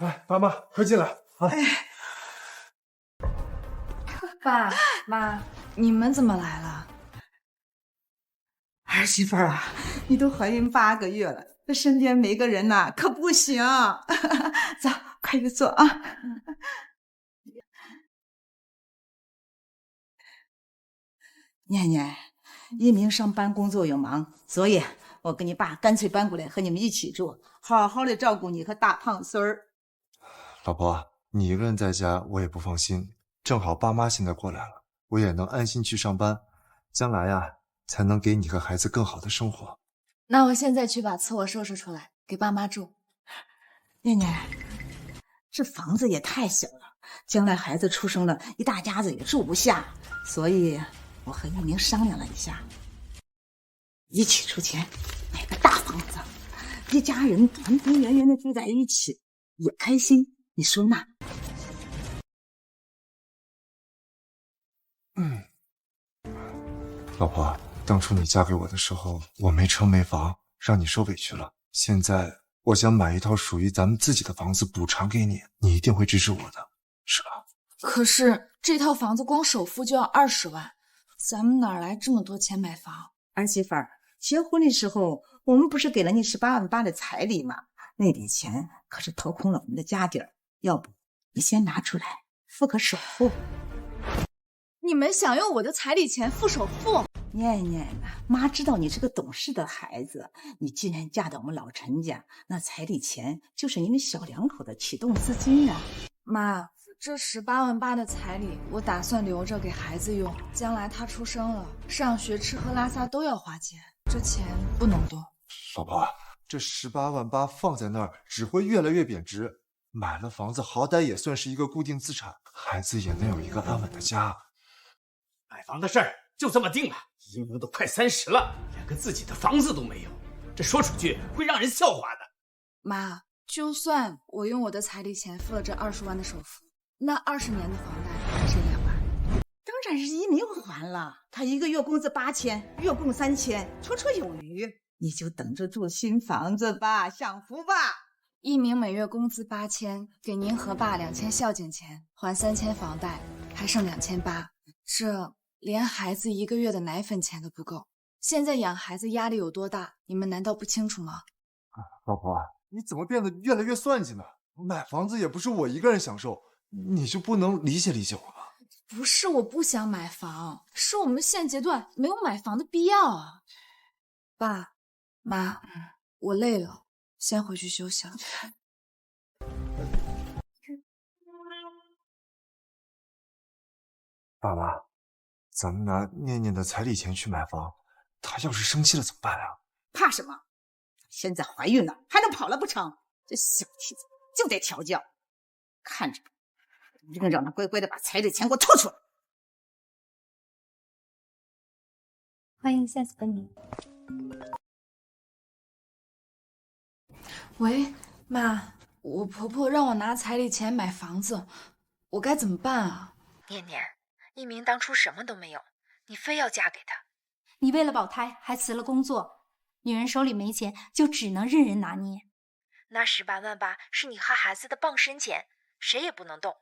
来，爸媽，快進來啊！爸媽，你們怎麼來了？兒媳婦啊，你都懷孕8個月了，這身邊沒個人吶，可不行。走，快去坐啊。念念，一鸣上班工作又忙，所以我跟你爸乾脆搬過來和你們一起住，好好的照顧你和大胖孙兒。老婆，你一個人在家我也不放心，正好爸媽現在過來了，我也能安心去上班，將來呀才能給你和孩子更好的生活。那我現在去把次卧收拾出來給爸媽住。念念，这房子也太小了，将来孩子出生了，一大家子也住不下，所以我和一鸣商量了一下，一起出錢買個大房子，一家人團團圓圓的住在一起，也開心。你說呢？老婆，當初你嫁給我的時候，我沒車沒房，讓你受委屈了。現在我想買一套屬於咱們自己的房子補償給你，你一定會支持我的，是吧？可是這套房子光首付就要20萬，咱們哪來這麼多錢買房？兒媳婦兒，結婚的時候我們不是給了你18.8萬的彩禮嗎？那筆錢可是掏空了我們的家底兒，要不你先拿出來付個首付。你們想用我的彩禮錢付首付？念念啊，媽知道你是個懂事的孩子，你既然嫁到我們老陳家，那彩禮錢就是你們小兩口的啟動資金啊。媽，這18.8萬的彩禮我打算留着給孩子用，將來他出生了，上學吃喝拉撒都要花錢，這錢不能多。老婆，這18.8萬放在那兒只會越來越貶值，買了房子好歹也算是一個固定資產，孩子也能有一個安穩的家。買房的事兒就這麼定了，一鳴都快30了，連個自己的房子都沒有，這說出去會讓人笑話的。媽，就算我用我的彩禮錢付了這20萬的首付，那20年的房貸誰來還？當然是一鳴還了，他一個月工資8000，月供3000，綽綽有餘。你就等着住新房子吧，享福吧。一鳴每月工資8000，給您和爸2000孝敬錢，還3000房貸，還剩2800，這連孩子1個月的奶粉錢都不夠。現在養孩子壓力有多大，你們難道不清楚嗎？老婆，你怎麼變得越來越算計呢？買房子也不是我一個人享受，你就不能理解理解我嗎？不是我不想買房，是我們現階段沒有買房的必要啊。爸媽，我累了，先回去休息了。爸媽，咱們拿念念的彩禮錢去買房，她要是生氣了怎麼辦啊？怕什麼？現在懷孕了，還能跑了不成？這小蹄子就得調教，看着吧，一定讓她乖乖的把彩禮錢給我吐出來。歡迎下次光臨。喂，媽，我婆婆讓我拿彩禮錢買房子，我該怎麼辦啊？念念，一鳴當初什麼都沒有，你非要嫁給他。你為了保胎還辭了工作，女人手裡沒錢就只能任人拿捏。那18.8萬是你和孩子的傍身錢，誰也不能動。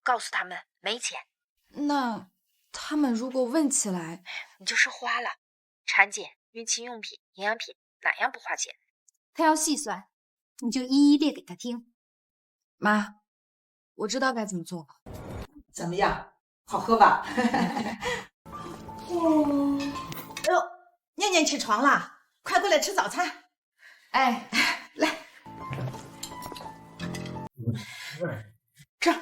告訴他們沒錢。那他們如果問起来，你就是花了。產檢、孕期用品、營養品，哪樣不花錢？他要細算，你就一一列給他聽。媽，我知道該怎麼做了。怎麼樣？好喝吧？哎呦，念念起床了，快过來吃早餐。哎，來，這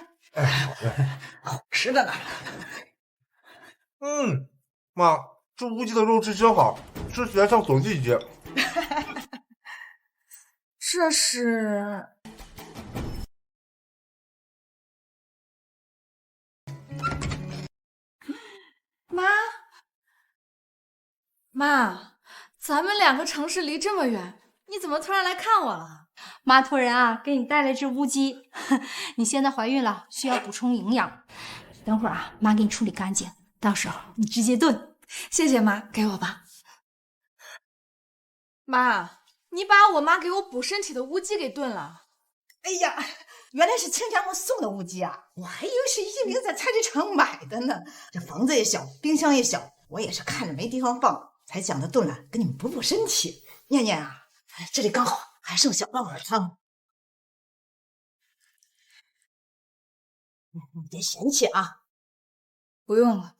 好吃的呢。媽，這烏雞的肉質真好，吃起來像走地雞。這是媽，咱們2個城市離這麼遠，你怎麼突然來看我了？媽托人啊，給你帶了只烏雞。你現在懷孕了，需要補充營養。等會兒啊，媽給你處理乾淨，到時候你直接燉。謝謝媽，給我吧。媽，你把我媽給我補身體的烏雞給燉了。哎呀，原来是亲家母送的物鸡啊！我还以为是一鸣在菜市场买的呢。这房子也小，冰箱也小，我也是看着没地方放，才想着炖了给你们补补身体。念念啊，这里刚好还剩小半碗汤，你别嫌弃啊。不用了。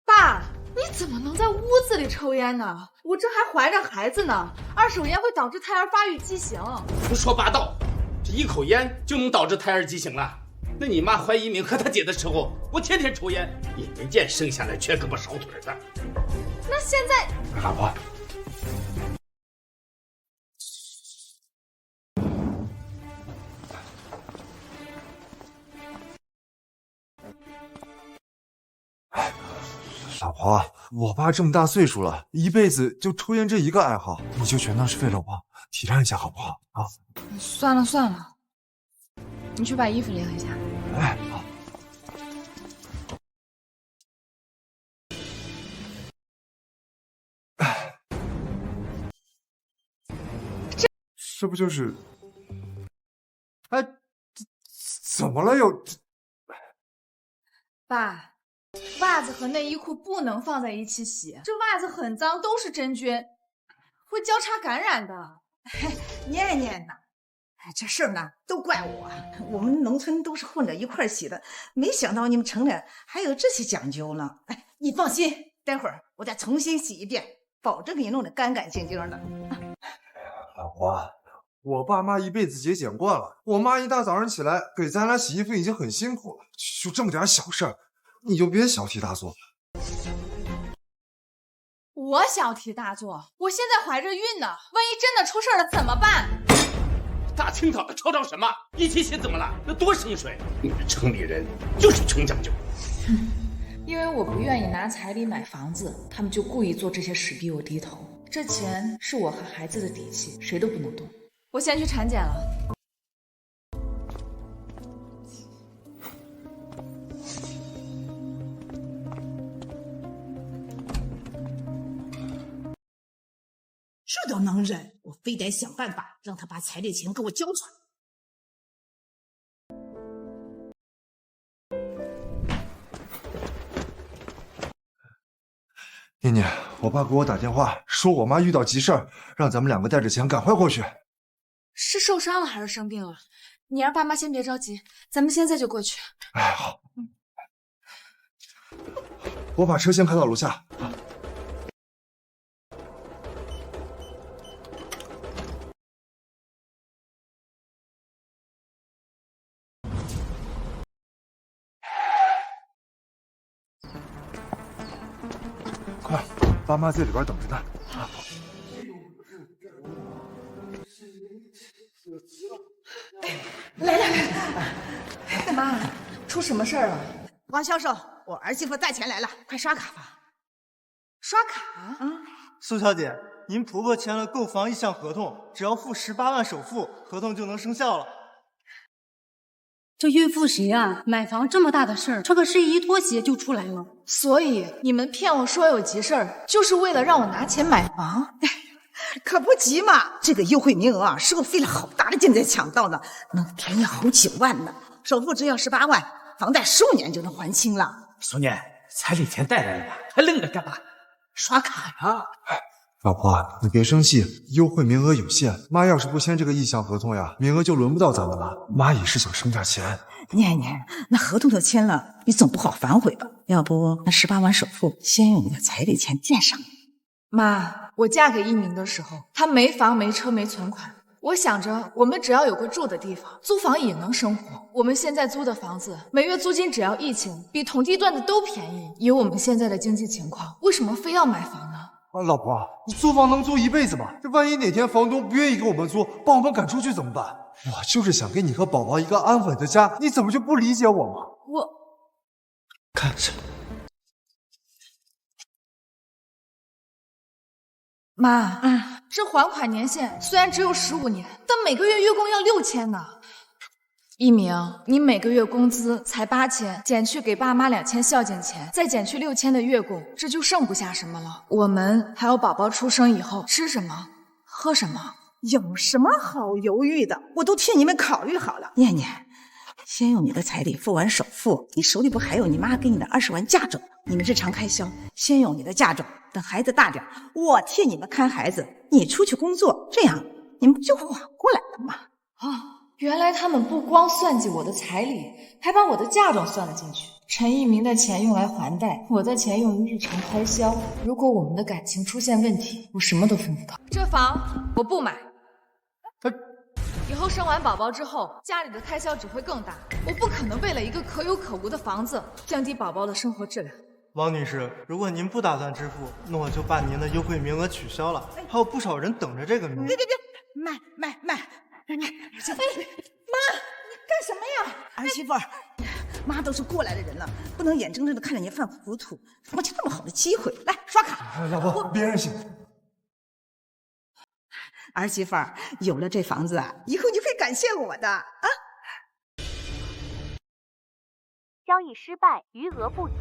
爸，你怎么能在屋子里抽烟呢？我这还怀着孩子呢，二手烟会导致胎儿发育畸形。胡说八道！这一口烟就能导致胎儿畸形了？那你妈怀一鸣和她姐的时候，我天天抽烟，也没见生下来缺胳膊少腿的。那现在，老婆，老婆，我爸这么大岁数了，一辈子就抽烟这一个爱好，你就全当是费了我，体谅一下好不好啊？算了算了，你去把衣服晾一下。哎，好。这不就是？哎，怎么了又？爸，袜子和内衣裤不能放在一起洗，这袜子很脏，都是真菌，会交叉感染的。念念呐，这事儿呢都怪我，我们农村都是混着一块洗的，没想到你们城里还有这些讲究呢。哎，你放心，待会儿我再重新洗一遍，保证给你弄得干干净净的。老婆，我爸妈一辈子节俭惯了，我媽一大早上起來給咱倆洗衣服已經很辛苦了，就這麼點小事兒，你就別小題大做。我小題大做？我現在懷着孕呢，萬一真的出事了怎麼辦？大清早的吵吵什麼？一起洗怎麼了？那多省水！你們城裡人就是窮講究。因為我不願意拿彩禮買房子，他們就故意做這些事逼我低頭。這錢是我和孩子的底氣，誰都不能動。我先去產檢了。这都能忍，我非得想辦法讓他把彩禮錢給我交出來。念念，我爸給我打電話，說我媽遇到急事兒，讓咱們兩個帶着錢趕快過去。是受傷了還是生病了？你讓爸媽先別着急，咱們現在就過去。哎，好。我把車先開到樓下。快，爸媽在裡邊等着呢。來，媽，出什麼事兒了？王銷售，我兒媳婦帶錢來了，快刷卡吧。刷卡？蘇小姐，您婆婆簽了購房意向合同，只要付18萬首付，合同就能生效了。這孕婦誰啊？買房這麼大的事兒，這個事一脫鞋就出來了。所以你們騙我說有急事兒，就是為了讓我拿錢買房？可不急嘛，這個優惠名額啊，是我費了好大的勁才搶到的，能便宜好幾萬呢。首付只要18萬，房貸15年就能還清了。孫女，彩禮錢帶來了吧？還愣着幹嘛？刷卡呀！老婆，你別生氣，優惠名額有限，媽要是不簽這個意向合同呀，名額就輪不到咱們了。媽也是想省點錢。念念，那合同都簽了，你總不好反悔吧？要不那18萬首付，先用你的彩禮錢墊上。媽，我嫁給一鳴的時候，他沒房沒車沒存款，我想着我們只要有個住的地方，租房也能生活。我們現在租的房子，每月租金只要1000，比同地段的都便宜。以我們現在的經濟情況，為什麼非要買房呢？老婆，你租房能租一輩子嗎？這萬一哪天房東不願意給我們租，把我們趕出去怎麼辦？我就是想給你和寶寶一個安穩的家，你怎麼就不理解我嗎？我看着。媽，這還款年限雖然只有15年，但每個月月供要6000呢。一鳴，你每個月工資才8000，減去給爸媽2000孝敬錢，再減去6000的月供，這就剩不下什麼了。我們還有寶寶出生以後吃什麼喝什麼，有什麼好猶豫的？我都替你們考慮好了。念念，先用你的彩礼付完首付，你手裡不還有你媽给你的20万嫁妆？你们日常開銷先用你的嫁妝，等孩子大點，我替你們看孩子，你出去工作，這樣你们不就缓過來了嗎？原來他們不光算計我的彩禮，還把我的嫁妝算了進去。陳一鳴的錢用來還貸，我的錢用於日常開銷。如果我們的感情出現問題，我什麼都分不到。這房我不買。以後生完寶寶之後，家裡的開銷只會更大。我不可能為了一個可有可無的房子，降低寶寶的生活質量。王女士，如果您不打算支付，那我就把您的優惠名額取消了。還有不少人等着這個名額。別，賣！媽，你幹什麼呀？兒媳婦，媽都是過來的人了，不能眼睜睜的看着您犯糊塗。我就那麼好的機會，來刷卡。老婆，別任性。兒媳婦，有了這房子啊，以後你會感謝我的啊。交易失敗，餘額不足。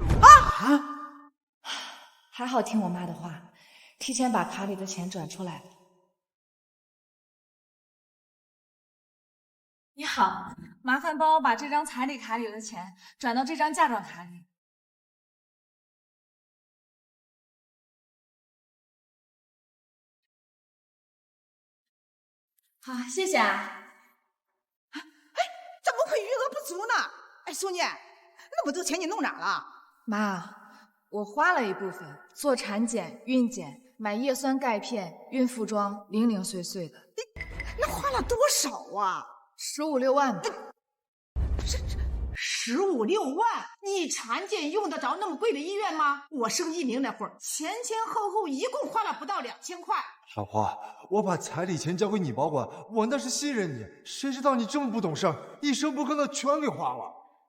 還好聽我媽的話，提前把卡裡的錢轉出來了。你好，麻煩幫我把這張彩禮卡裡的錢轉到這張嫁妝卡裡。好，謝謝啊。怎麼會餘額不足呢？蘇念，那麼多錢你弄哪了？媽，我花了一部分做產檢、孕檢，買葉酸鈣片、孕婦裝，零零碎碎的。那花了多少啊？15、16萬吧。这15、16萬？你產檢用得着那麼貴的醫院嗎？我生一鳴那會兒，前後一共花了不到2000塊。老婆，我把彩禮錢交給你保管，我那是信任你，誰知道你這麼不懂事兒，一聲不吭的全給花了。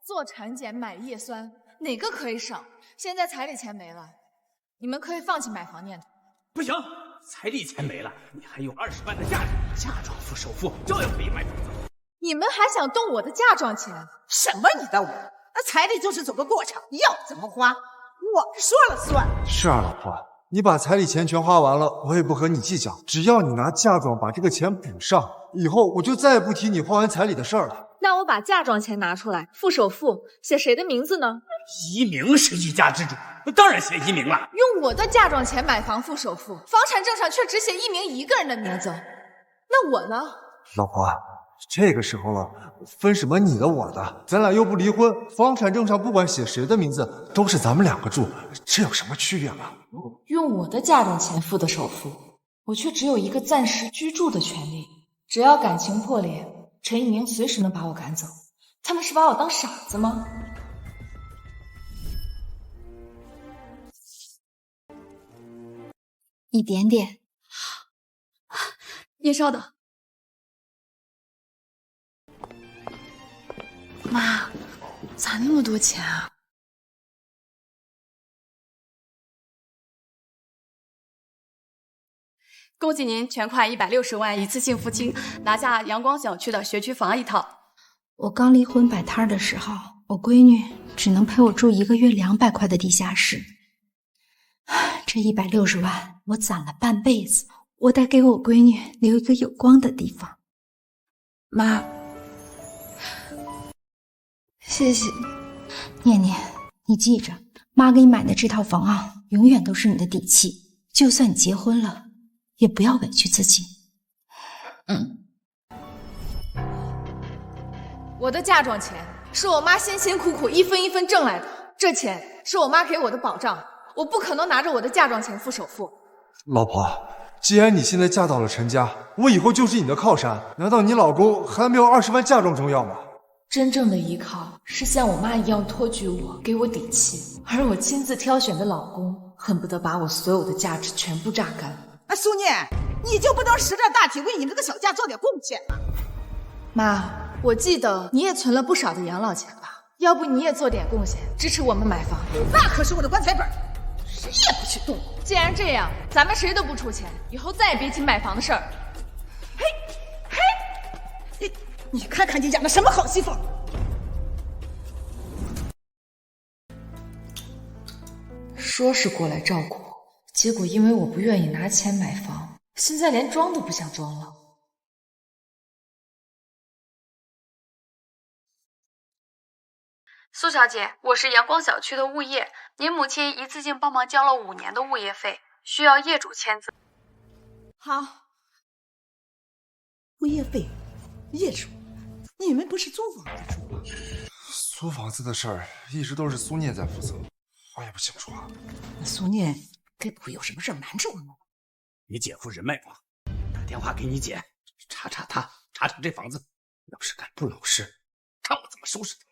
做產檢買葉酸，哪個可以省？現在彩禮錢沒了，你們可以放棄買房念頭。不行，彩禮錢沒了，你還有20萬的嫁妝，嫁妝付首付，照樣可以買房子。你們還想動我的嫁妝錢？什麼你的我？那彩禮就是走個過場，要怎麼花，我說了算。是啊，老婆，你把彩禮錢全花完了，我也不和你計較，只要你拿嫁妝把這個錢補上，以後我就再也不提你花完彩禮的事兒了。那我把嫁妝錢拿出來，付首付，寫誰的名字呢？一鳴是一家之主，當然寫一鳴了。用我的嫁妝錢買房付首付，房產證上卻只寫一鳴一個人的名字，那我呢？老婆，這個時候了，分什麼你的我的？咱倆又不離婚，房產證上不管寫誰的名字，都是咱們兩個住，這有什麼區別嗎？用我的嫁妝錢付的首付，我卻只有一個暫時居住的權利。只要感情破裂，陳一鳴隨時能把我趕走。他們是把我當傻子嗎？一點點。你稍等。媽，咋那麼多錢啊？恭喜您全款160萬一次性付清，拿下陽光小區的學區房一套。我剛離婚擺攤的時候，我閨女只能陪我住1個月200塊的地下室。這160萬我攢了半輩子，我得給我閨女留一個有光的地方。媽，謝謝你，念念，你記着，媽給你買的這套房啊，永遠都是你的底氣。就算你結婚了，也不要委屈自己。我的嫁妝錢是我媽辛辛苦苦一分一分掙來的，這錢是我媽給我的保障，我不可能拿着我的嫁妝錢付首付。老婆，既然你現在嫁到了陳家，我以後就是你的靠山，難道你老公還沒有20萬嫁妝重要嗎？真正的依靠是像我媽一樣托舉我，給我底氣，而我親自挑選的老公恨不得把我所有的價值全部榨乾。蘇念，你就不能識點大體，為你們這個小家做點貢獻嗎？媽，我記得你也存了不少的養老錢吧？要不你也做點貢獻，支持我們買房？那可是我的棺材本，誰也不许動。既然這樣，咱們誰都不出錢，以後再也別提買房的事兒。嘿，你看看你養的什麼好媳婦！說是過來照顧我，結果因為我不願意拿錢買房，現在連裝都不想裝了。蘇小姐，我是陽光小區的物業，您母親一次性幫忙交了5年的物業費，需要業主簽字。好，物業費，業主，你們不是租房子住嗎？租房子的事兒一直都是蘇念在負責，我也不清楚啊。那蘇念該不會有什麼事瞞着我們？你姐夫人脈广，打電話給你姐，查查他，查查這房子，要是敢不老實，看我怎麼收拾他。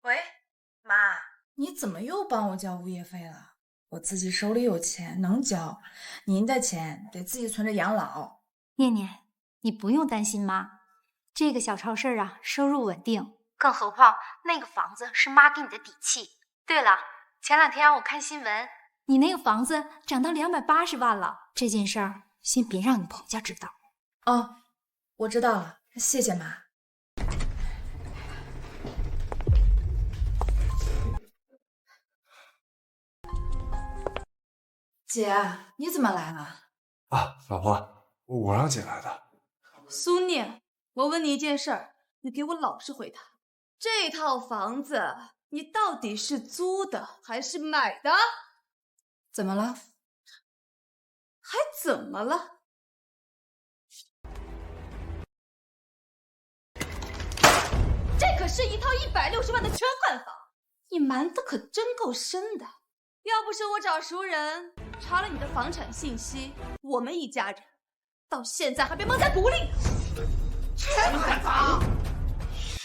喂，媽，你怎么又帮我交物業費了？我自己手裡有錢，能交。您的錢得自己存着養老。念念，你不用擔心媽，這個小超市啊，收入穩定。更何況那個房子是媽給你的底氣。對了，前2天我看新聞，你那個房子漲到280萬了。這件事兒先別讓你朋友家知道。哦，我知道了，謝謝媽。姐，你怎麼來了？啊，老婆，我讓姐來的。蘇念，我問你一件事兒，你給我老實回答。這套房子你到底是租的還是買的？怎麼了？還怎麼了？這可是一套160萬的全款房，你瞞得可真夠深的。要不是我找熟人查了你的房產信息，我們一家人到現在還被蒙在鼓裡。全款房！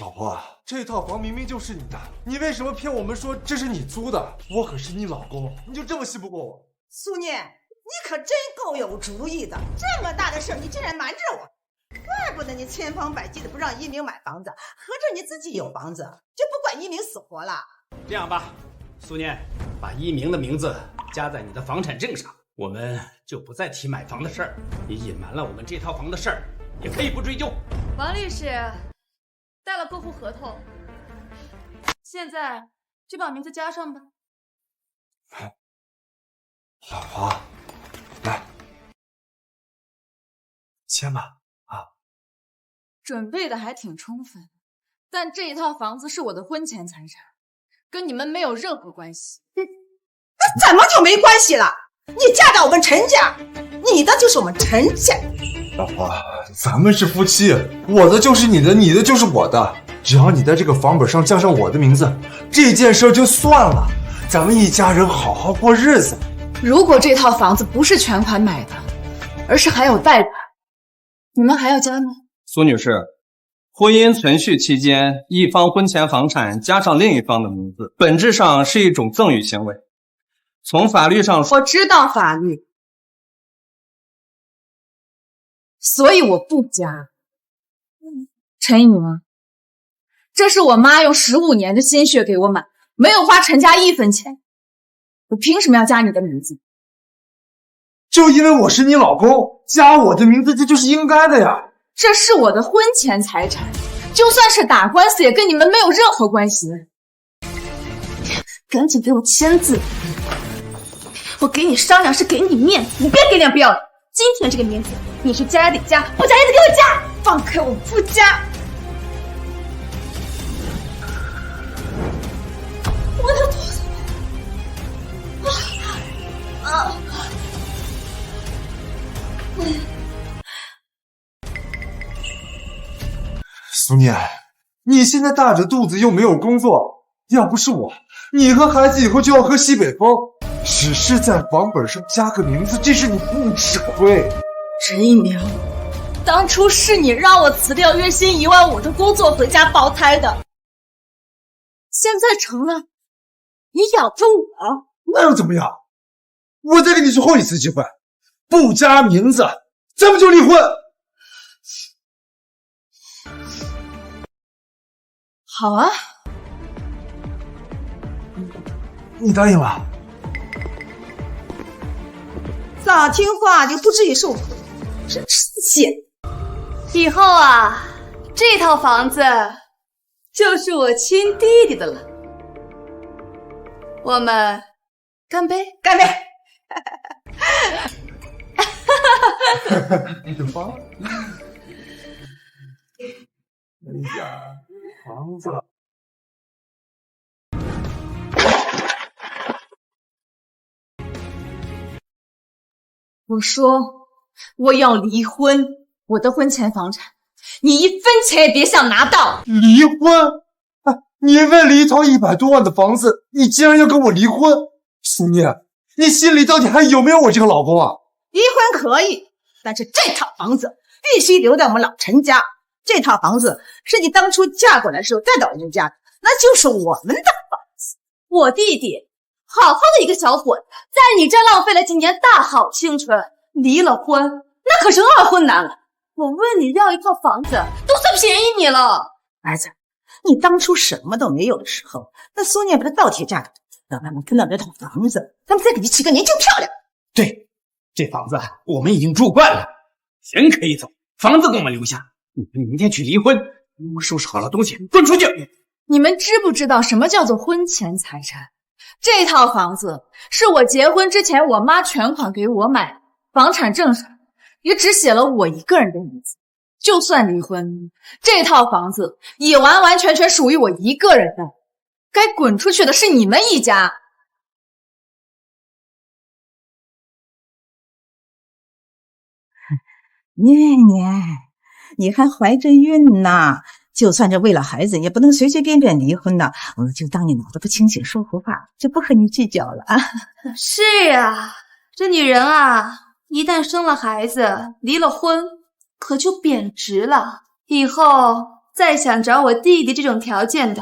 老婆，這套房明明就是你的，你為什麼騙我們說這是你租的？我可是你老公，你就這麼信不過我？蘇念，你可真夠有主意的，這麼大的事你竟然瞞着我，怪不得你千方百計的不讓一鳴買房子，合着你自己有房子就不管一鳴死活了。這樣吧，蘇念，把一鳴的名字加在你的房產證上，我們就不再提買房的事兒。你隱瞞了我們這套房的事兒，也可以不追究。王律師帶了過戶合同，現在就把名字加上吧。老婆，來，簽吧啊！準備的還挺充分，但這一套房子是我的婚前財產，跟你們沒有任何關係。那怎麼就沒關係了？你嫁到我們陳家，你的就是我們陳家。老婆，咱們是夫妻，我的就是你的，你的就是我的。只要你在這個房本上加上我的名字，這件事就算了，咱們一家人好好過日子。如果這套房子不是全款買的，而是還有貸款，你們還要加嗎？蘇女士，婚姻存續期間，一方婚前房產加上另一方的名字，本質上是一種贈與行為。從法律上說，我知道法律，所以我不加。陳一鳴，這是我媽用15年的心血給我買，沒有花陳家1分錢，我憑什麼要加你的名字？就因為我是你老公，加我的名字這就是應該的呀。這是我的婚前財產，就算是打官司也跟你們沒有任何關係。趕緊給我簽字！我給你商量是給你面子，你別給臉不要臉。今天這個名字你是加也得加，不加也得給我加。放開我，不加！我的肚子！蘇念，你現在大着肚子又沒有工作，要不是我，你和孩子以後就要喝西北風。只是在房本上加個名字，這是你不吃虧。陳一鳴，當初是你讓我辭掉月薪15000的工作回家胞胎的，現在成了你養着我。那又怎麼樣？我再給你最後一次機會，不加名字，咱們就離婚。好啊，你答應了？早聽話就不至於受苦，真是賤。以後啊，這套房子就是我親弟弟的了。我们干杯！干杯！房子。我说我要离婚，我的婚前房产，你一分钱也别想拿到。离婚？你为了一套100多万的房子，你竟然要跟我离婚？苏念，你心里到底还有没有我这个老公啊？离婚可以，但是这套房子必须留在我们老陈家。这套房子是你当初嫁过来的时候带到我们家的，那就是我们的房子。我弟弟好好的一个小伙子，在你这浪费了几年大好青春，离了婚那可是2婚难了。我问你要一套房子，都算便宜你了。儿子，你当初什么都没有的时候，那苏念把他倒贴嫁给他，让他们分到这套房子，咱们再给你起个年轻漂亮。对，这房子我们已经住惯了，钱可以走，房子给我们留下。你们明天去离婚，我收拾好了东西滚出去。你们知不知道什么叫做婚前财产？这套房子是我結婚之前我媽全款給我買的，房產證上也只寫了我一個人的名字。就算離婚，這套房子也完完全全屬於我一個人的，該滾出去的是你們一家。念念，你還懷着孕呢，就算是為了孩子，也不能隨隨便便離婚的。我就當你腦子不清醒，說胡話，就不和你計較了啊。是啊，這女人啊，一旦生了孩子，離了婚，可就貶值了。以後再想找我弟弟這種條件的，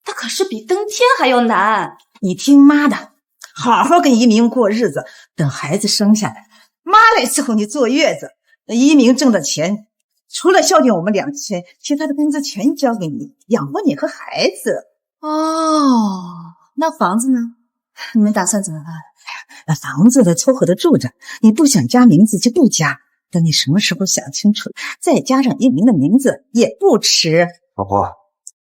他可是比登天還要難。你聽媽的，好好跟一鳴過日子，等孩子生下來，媽來伺候你坐月子。一鳴掙的錢，除了孝敬我們2000，其他的工資全交給你，養活你和孩子。哦，那房子呢？你們打算怎麼辦？那房子的湊合的住着，你不想加名字就不加，等你什麼時候想清楚，再加上一鳴的名字也不遲。老婆，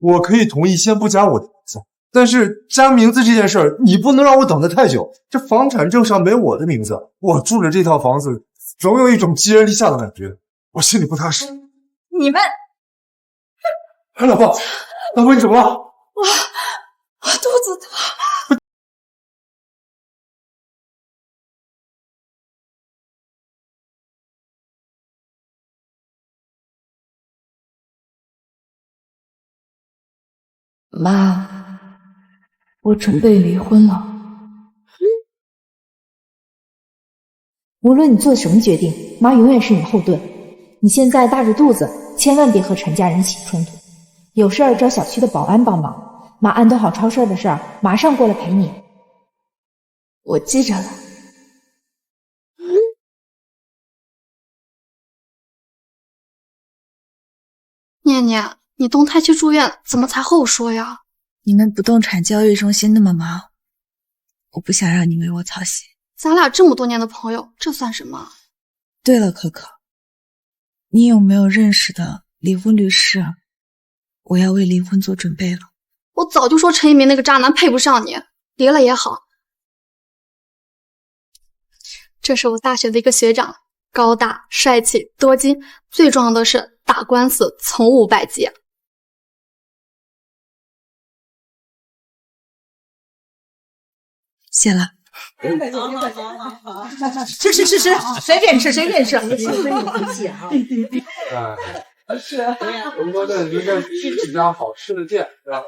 我可以同意先不加我的名字，但是加名字這件事兒，你不能讓我等得太久。這房產證上沒我的名字，我住着這套房子，總有一種寄人籬下的感覺，我心裡不踏實。你們，老婆，你怎麼了？我肚子疼。媽，我準備離婚了。無論你做什麼決定，媽永遠是你後盾。你現在大着肚子，千萬別和陳家人起衝突。有事兒找小區的保安幫忙，媽安頓好超市的事兒，馬上過來陪你。我記着了。念念，你動胎去住院，怎麼才和我說呀？你們不動產交易中心那麼忙，我不想讓你為我操心。咱倆這麼多年的朋友，這算什麼？對了，可可，你有沒有認識的離婚律師？我要為離婚做準備了。我早就說陳一鳴那個渣男配不上你，離了也好。這是我大學的一個學長，高大、帥氣、多金，最重要的是打官司從無敗績。謝了。吃，隨便吃。是啊，我们的离着第几家好吃的店，是吧？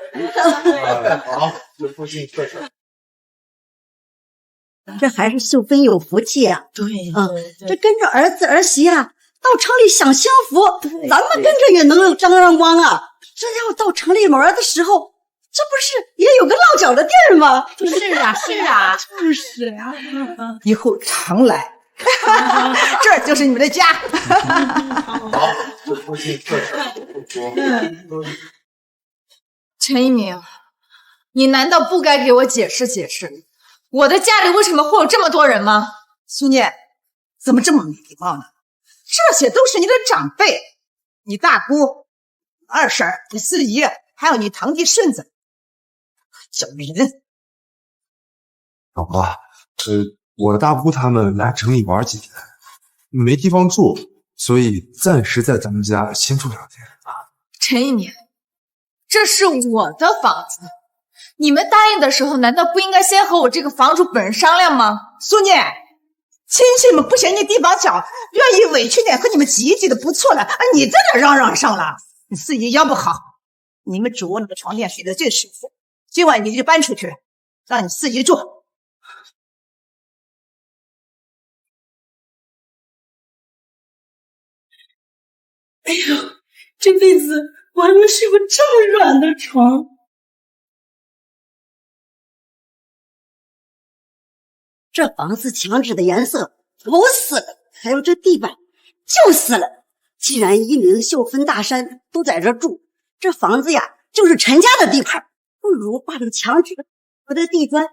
好，这附近特产。這還是秀芬有福氣啊！對，這跟着兒子兒媳啊，到城裡享幸福，咱們跟着也能沾光啊！這要到城裡玩的時候，這不是也有個落腳的地兒嗎？是啊，就是呀，以後常來，這就是你們的家。好，這附近特產不多。陳一鳴，你難道不該給我解釋解釋？我的家裡為什麼會有這麼多人嗎？蘇念，怎麼這麼沒禮貌呢？這些都是你的長輩，你大姑、二嬸、你四姨，還有你堂弟順子。小人，老婆，我的大姑他们来城里玩几天，没地方住，所以暂时在咱们家先住2天啊。陈一年，这是我的房子，你们答应的时候，难道不应该先和我这个房主本人商量吗？苏念，亲戚们不嫌你地方小，愿意委屈点和你们挤一挤的不错了，你在那嚷嚷上了。你四姨腰不好，你们主卧那个床垫睡得最舒服，今晚你就搬出去，让你四姨住。哎呦，这辈子我还没睡过这么软的床。这房子墙纸的颜色丑死了，还有这地板旧死了。既然一鸣、秀芬、大山都在这住，这房子呀就是陈家的地盘，不如把这个墙纸和这地砖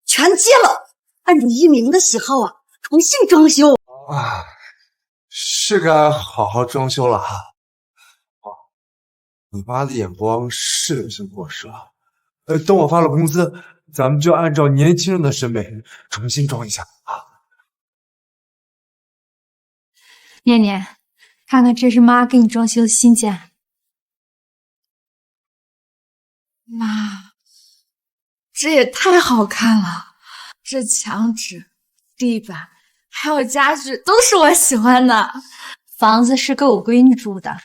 全揭了，按照一鸣的喜好啊，重新装修啊。是该好好装修了哈。你妈的眼光是有些过时了。等我发了工资，咱们就按照年轻人的审美重新装一下啊。念念，看看这是妈给你装修的新家。妈，这也太好看了！这墙紙、地板还有家具都是我喜欢的。房子是给我闺女住的，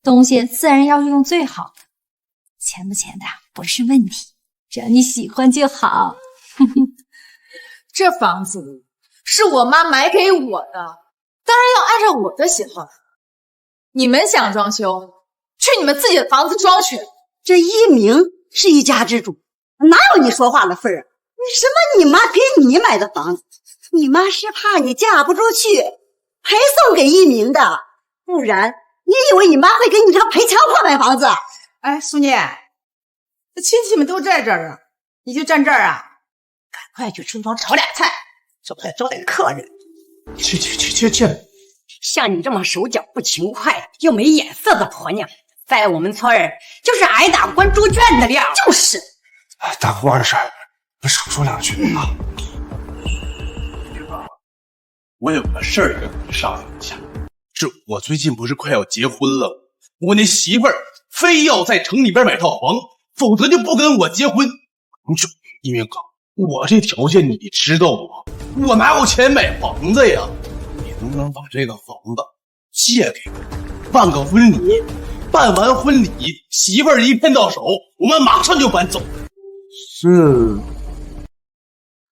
东西自然要用最好的，钱不钱的不是问题，只要你喜欢就好。这房子是我妈买给我的，当然要按照我的喜好。你们想装修，去你们自己的房子装去。这一鸣是一家之主，哪有你说话的份儿啊？什么你妈给你买的房子，你媽是怕你嫁不出去陪送給一鳴的，不然你以為你媽會給你這賠強迫買房子？哎，蘇念，這親戚們都在這兒啊，你就站這兒啊？趕快去廚房炒倆菜，招待客人。去！像你這麼手腳不勤快又沒眼色的婆娘，在我們村兒就是挨打關豬圈的料。就是。大姑二婶，少說兩句啊。我有個事兒跟你商量一下。我最近不是快要結婚了，我那媳婦兒非要在城裡邊買套房，否則就不跟我結婚。一鳴哥，我這條件你知道嗎？我哪有錢買房子呀？你能不能把這個房子借給我，辦個婚禮，辦完婚禮，媳婦兒一片到手，我們馬上就搬走。是。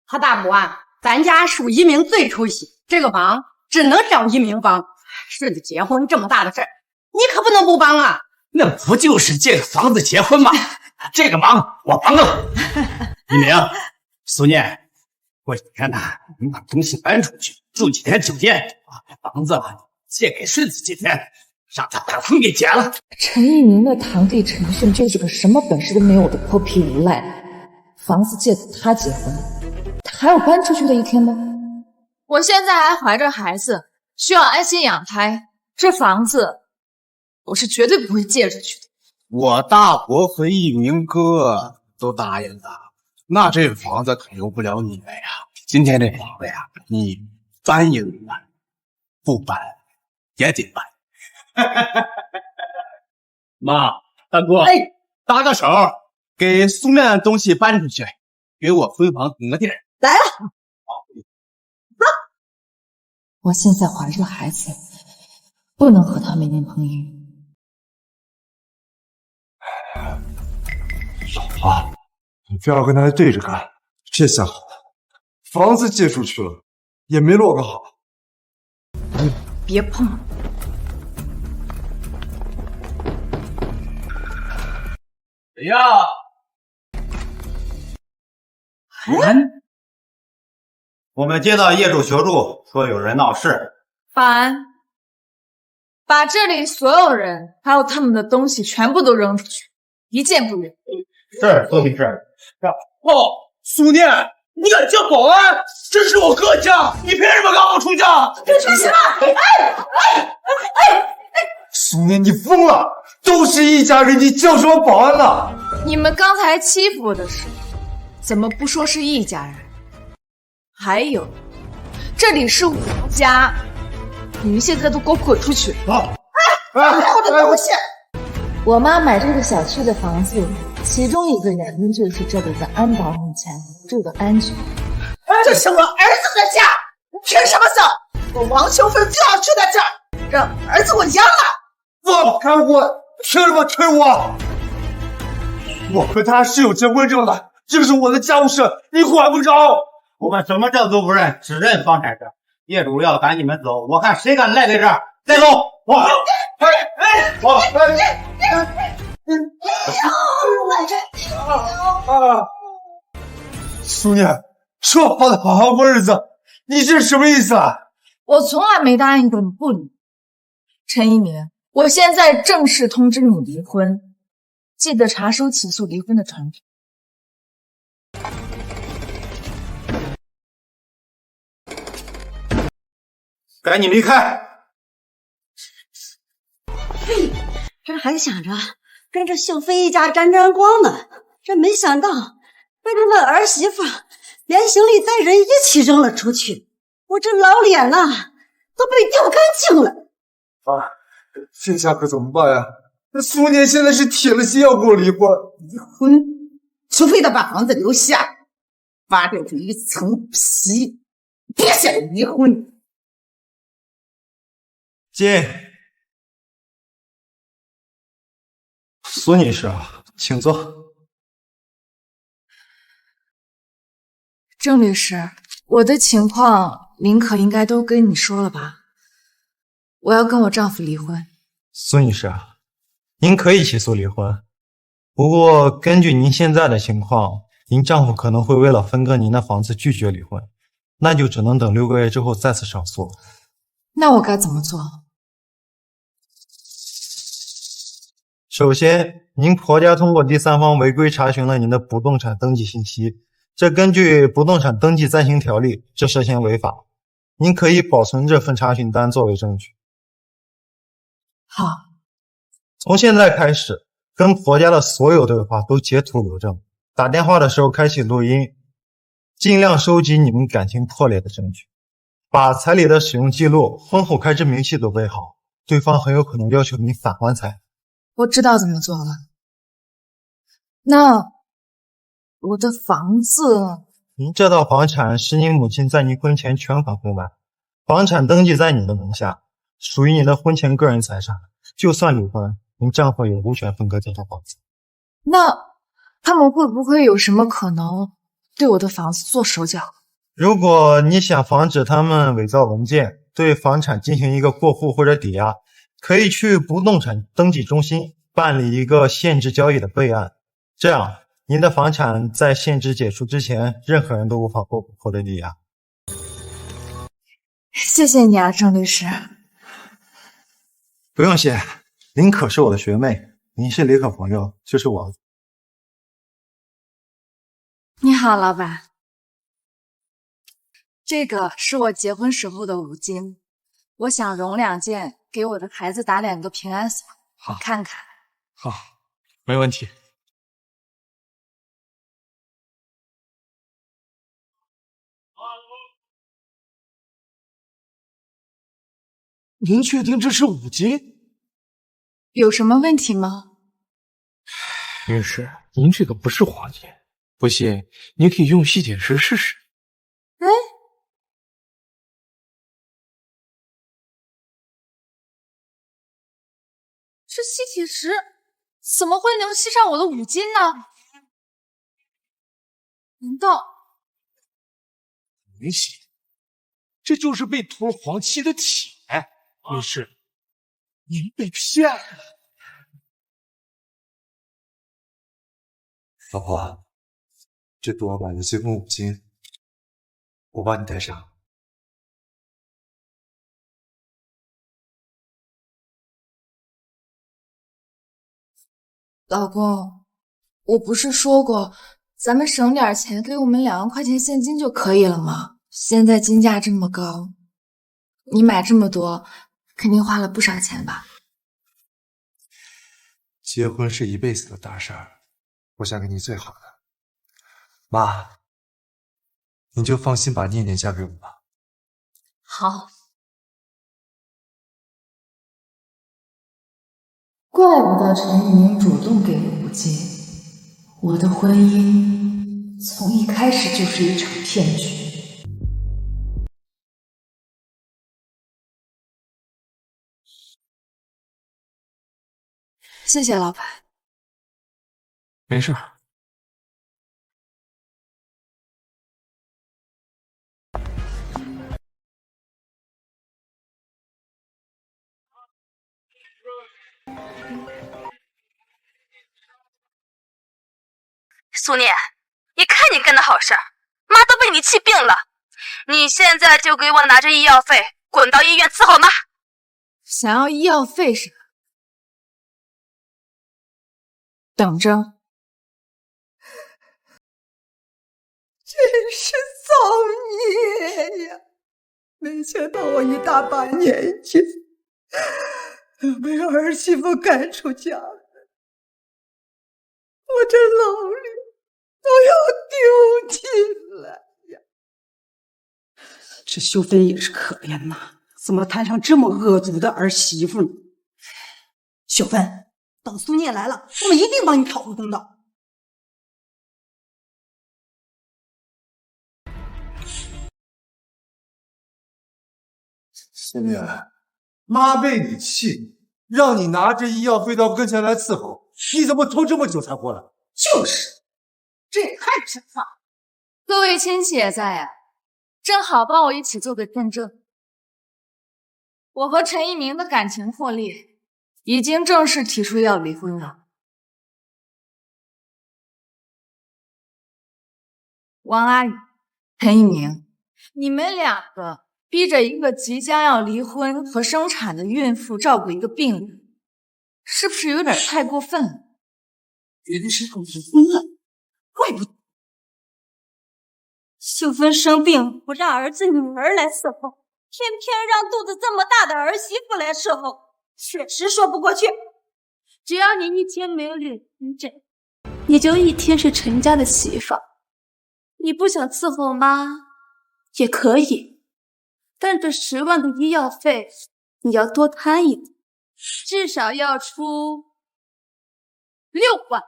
他大伯啊，咱家屬一鳴最出息，這個忙只能找一鳴幫。順子結婚這麼大的事兒，你可不能不幫啊！那不就是借個房子結婚嗎？這個忙我幫了。一鳴，蘇念，過幾天呢，你把東西搬出去，住幾天酒店，把房子借給順子幾天，讓他把婚給結了。陳一鳴的堂弟陳迅就是個什麼本事都沒有的破屁無賴，房子借給他結婚，他還有搬出去的一天嗎？我現在還懷着孩子，需要安心養胎，這房子我是絕對不會借出去的。我大伯和一鳴哥都答應了，那這房子可由不了你了呀。今天這房子呀，你搬也得搬，不搬也得搬。媽，大哥，搭個手，給蘇念的東西搬出去，給我婚房騰個地兒。來了。我現在懷着孩子，不能和他沒年碰音。老婆，你非要跟他對着幹，這下好了，房子借出去了，也沒落個好。別碰！誰呀？我們接到業主求助，說有人鬧事。保安，把這裡所有人還有他們的東西全部都扔出去，一件不留。是，蘇女士。哦，蘇念，你敢叫保安？這是我哥家，你憑什麼趕我出家？你說什麼？蘇念，你瘋了！都是一家人，你叫什麼保安呢？你們剛才欺負我的時候，怎麼不說是一家人？还有，这裡是我家，你們現在都給我滾出去！我的東西！我媽買這個小區的房子，其中一個原因就是這裡的安保很強，住的安全。這是我兒子的家，憑什麼走？我王秋芬就要住在这兒，讓兒子我養老。放開我！憑什麼推我？我和他是有結婚證的，這是我的家務事，你管不着。我們什麼證都不認，只認房產證。業主要趕你們走，我看誰敢賴在這兒，带走！苏念，说好的好好过日子，你这是什麼意思啊？我從來沒答應過你不離。陳一鳴，我現在正式通知你離婚，記得查收起訴離婚的傳票。趕緊離開！嘿，這還想着跟着秀妃一家沾光呢，這沒想到被他們兒媳婦連行李帶人一起扔了出去，我這老臉吶都被掉乾淨了。啊，這下可怎麼辦呀？那蘇念現在是鐵了心要跟我離婚。離婚？除非他把房子留下，扒掉這一層皮，別想離婚。進。蘇女士，請坐。郑律師，我的情況您可應該都跟你說了吧？我要跟我丈夫離婚。蘇女士，您可以起訴離婚，不過根據您現在的情況，您丈夫可能會為了分割您的房子拒絕離婚，那就只能等6個月之後再次上訴。那我該怎麼做？首先，您婆家通過第三方違規查詢了您的不動產登記信息，這根據不動產登記暫行條例，這涉嫌違法。您可以保存這份查詢單作為證據。好，從現在開始，跟婆家的所有對話都截圖留證，打電話的時候開啟錄音，盡量收集你們感情破裂的證據，把彩禮的使用記錄、婚後開支明細都備好，對方很有可能要求你返還彩禮。我知道怎麼做了。那我的房子，您這套房產是您母親在您婚前全款購買，房產登記在你的名下，屬於你的婚前個人財產。就算離婚，您丈夫也無權分割這套房子。那他們會不會有什麼可能對我的房子做手腳？如果你想防止他們偽造文件，對房產進行一個過戶或者抵押，可以去不動產登記中心辦理一個限制交易的備案，這樣您的房產在限制解除之前，任何人都無法過戶或者抵押。謝謝你啊，鄭律師。不用謝，您可是我的學妹，您是李可朋友，就是我。你好，老闆。這個是我結婚時候的五金，我想熔2件，給我的孩子打2個平安鎖。好，你看看。好，沒問題。您確定這是五金？有什麼問題嗎？律師，您這個不是黃金，不信你可以用吸鐵石試試。哎，這吸鐵石怎麼會能吸上我的五金呢？難道明顯，這就是被塗了黃漆的鐵。律師，您被騙了。老婆，這是我買的結婚五金，我幫你戴上。老公，我不是說過咱們省點錢，給我們2萬塊錢現金就可以了嗎？現在金價這麼高，你買這麼多，肯定花了不少錢吧？結婚是一輩子的大事兒，我想給你最好的。媽，您就放心把念念嫁给我吧。好。怪不得陈一鸣主动给我五金，我的婚姻从一开始就是一场騙局。謝謝老板。没事。苏念，你看你干的好事儿，妈都被你气病了。你现在就给我拿着医药费，滚到医院伺候妈。想要医药费是吧？等着。真是造孽呀！没想到我一大把年纪被儿媳妇赶出家了，我这老脸都要丢尽了呀！这秀芬也是可怜呐，怎么摊上这么恶毒的儿媳妇呢？秀芬，等苏念来了，我们一定帮你讨回公道。苏念，妈被你气，让你拿着医药费到跟前来伺候，你怎么拖这么久才过来？就是，这也太不像话了。各位亲戚也在呀，正好帮我一起做个见证。我和陈一鸣的感情破裂，已经正式提出要離婚了。王阿姨、陈一鸣，你們兩個逼着一個即將要離婚和生產的孕婦照顧一個病人，是不是有點太過分了？人是離婚了，怪不得秀芬生病，不讓兒子女兒來伺候，偏偏讓肚子這麼大的兒媳婦來伺候，確實說不過去。只要你一天沒有領婚證，你就一天是陳家的媳婦。你不想伺候媽也可以，但這10萬的醫藥費你要多攤一點，至少要出6萬，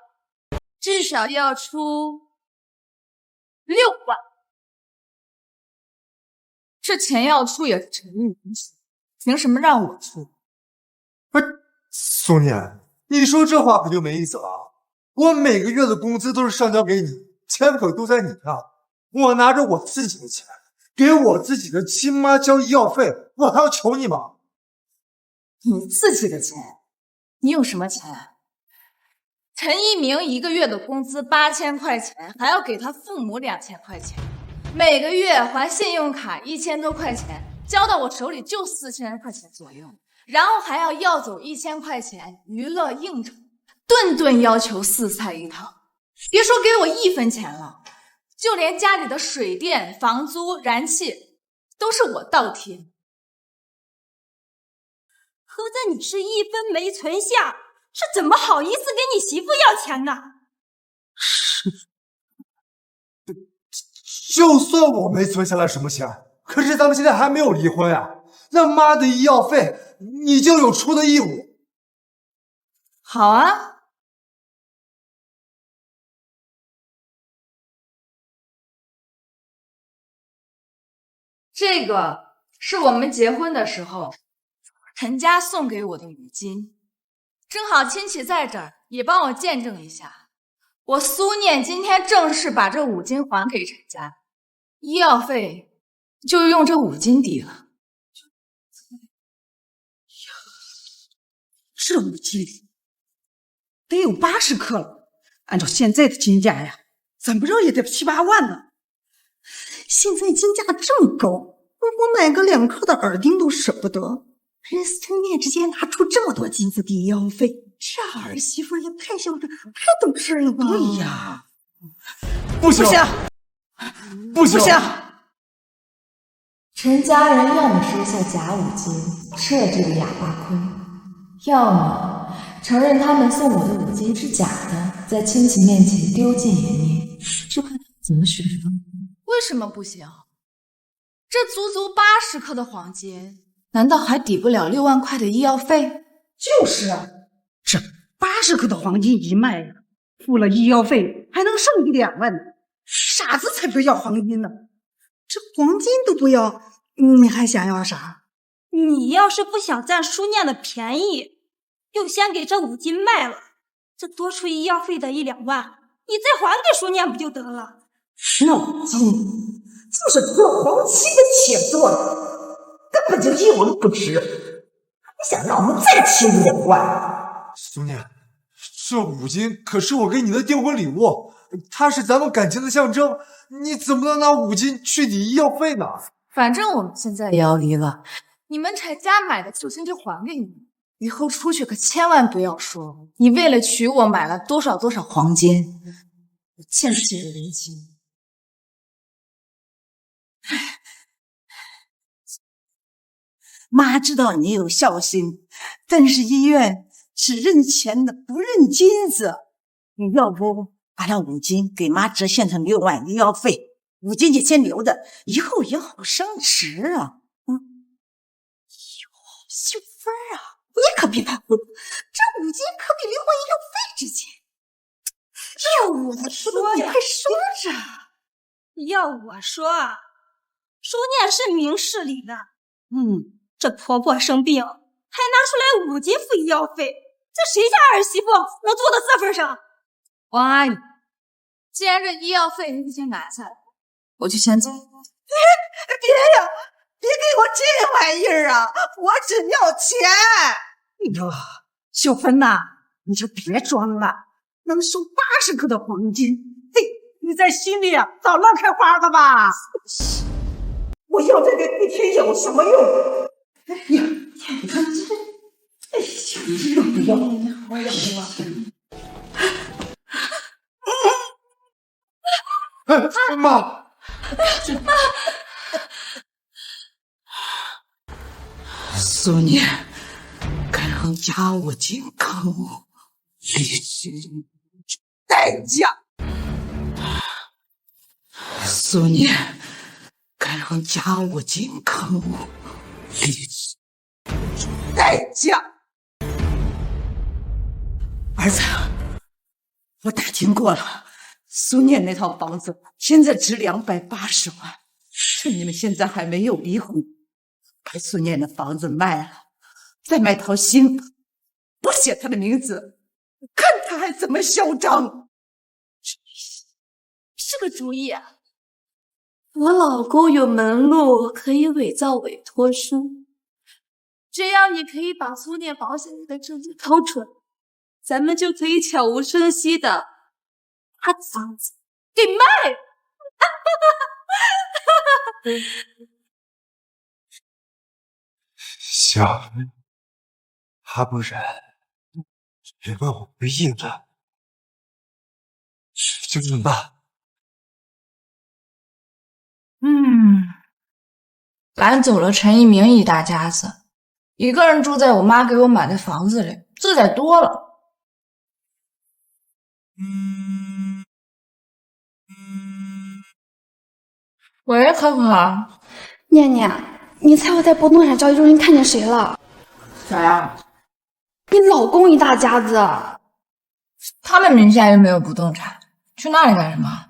至少要出6萬。這錢要出也是陳一鳴出，憑什麼讓我出？不是，蘇念，你說這話可就沒意思了。我每個月的工資都是上交給你，錢可都在你那。我拿着我自己的錢，給我自己的親媽交醫藥費，我還要求你嗎？你自己的錢？你有什麼錢？陳一鳴一個月的工資8000塊錢，還要給他父母2000塊錢，每個月還信用卡1000多塊錢，交到我手裡就4000塊錢左右，然後還要走1000塊錢娛樂應酬，頓頓要求4菜1湯，別說給我1分錢了，就連家裡的水電、房租、燃氣都是我倒貼。合着你是1分沒存下，這怎麼好意思給你媳婦要錢呢？就算我沒存下來什麼錢，可是咱們現在還沒有離婚啊，那媽的醫藥費你就有出的義務。好啊。這個是我們結婚的時候陳家送給我的五金，正好親戚在這兒，也幫我見證一下。我蘇念今天正式把這五金還給陳家，醫藥費就用這五金抵了。這五斤得有80克了，按照現在的金價呀，怎麼着也得7、8萬呢。現在金價這麼高，我買個2克的耳釘都捨不得。人蘇念直接拿出這麼多金子抵醫藥費，這兒媳婦也太孝順、太懂事了吧？對呀，不行，不行！陳家人要麼收下假五金，撤這個啞巴坤，要麼承認他們送我的五金是假的，在親戚面前丟盡顏面，這看怎麼選呢？為什麼不行？這足足80克的黃金，難道還抵不了6萬塊的醫藥費？就是啊，這80克的黄金一賣呀，付了醫藥費還能剩1-2萬呢。傻子才不要黃金呢，這黃金都不要，你還想要啥？你要是不想占书念的便宜，就先给这5金卖了，这多出医药費的1-2萬，你再還給書念不就得了？那5金就是做黄漆的鐵做的，根本就1文不值。你想讓我們再欠你2萬？苏念，這5金可是我給你的訂婚禮物，它是咱們感情的象徵，你怎麼能拿5金去抵醫藥費呢？反正我們現在也要離了，你们柴家買的就先就還給你，以後出去可千萬不要說你為了娶我買了多少黃金，我見不起人情。媽知道你有孝心，但是醫院只認錢的不認金子，你要不把那5金給媽折現成6萬醫藥費，5金你先留着，以後也好升值啊。秀芬啊，你可別白混，這5金可比6万醫藥費值錢。要我說呀，快說着。要我說啊，书念是明事理的。这婆婆生病還拿出來5金付醫藥費，這誰家兒媳婦能做到這份上？王阿姨，既然這醫藥費您先拿下來，我就先走。別呀，別給我這玩意兒啊！我只要錢。喲，秀芬吶，你就別裝了，能收80克的黃金，嘿，你在心裡啊早樂開花了吧？我要這個一天有什麼用？哎呀，你看這，哎呀，要不要？我要不要？媽，蘇念，敢讓家務進坑，必須代價。蘇念，敢讓家務進坑，必須代價。兒子，我打聽過了，蘇念那套房子現在值280萬，趁你們現在還沒有離婚，把蘇念的房子賣了，再買套新房，不寫他的名字，看他還怎麼囂張。是個主意啊！我老公有門路可以偽造委託書，只要你可以把蘇念保險裡的證據掏出來，咱們就可以悄無聲息的把房子給賣了。行，還不然別怪我不義了，就這麼辦。趕走了陳一鳴一大家子，一個人住在我媽給我買的房子裡，自在多了。喂，可可。念念，你猜我在不动產交易中心看見誰了？啥呀？你老公一大家子。他們名下又沒有不動產，去那裡幹什麼？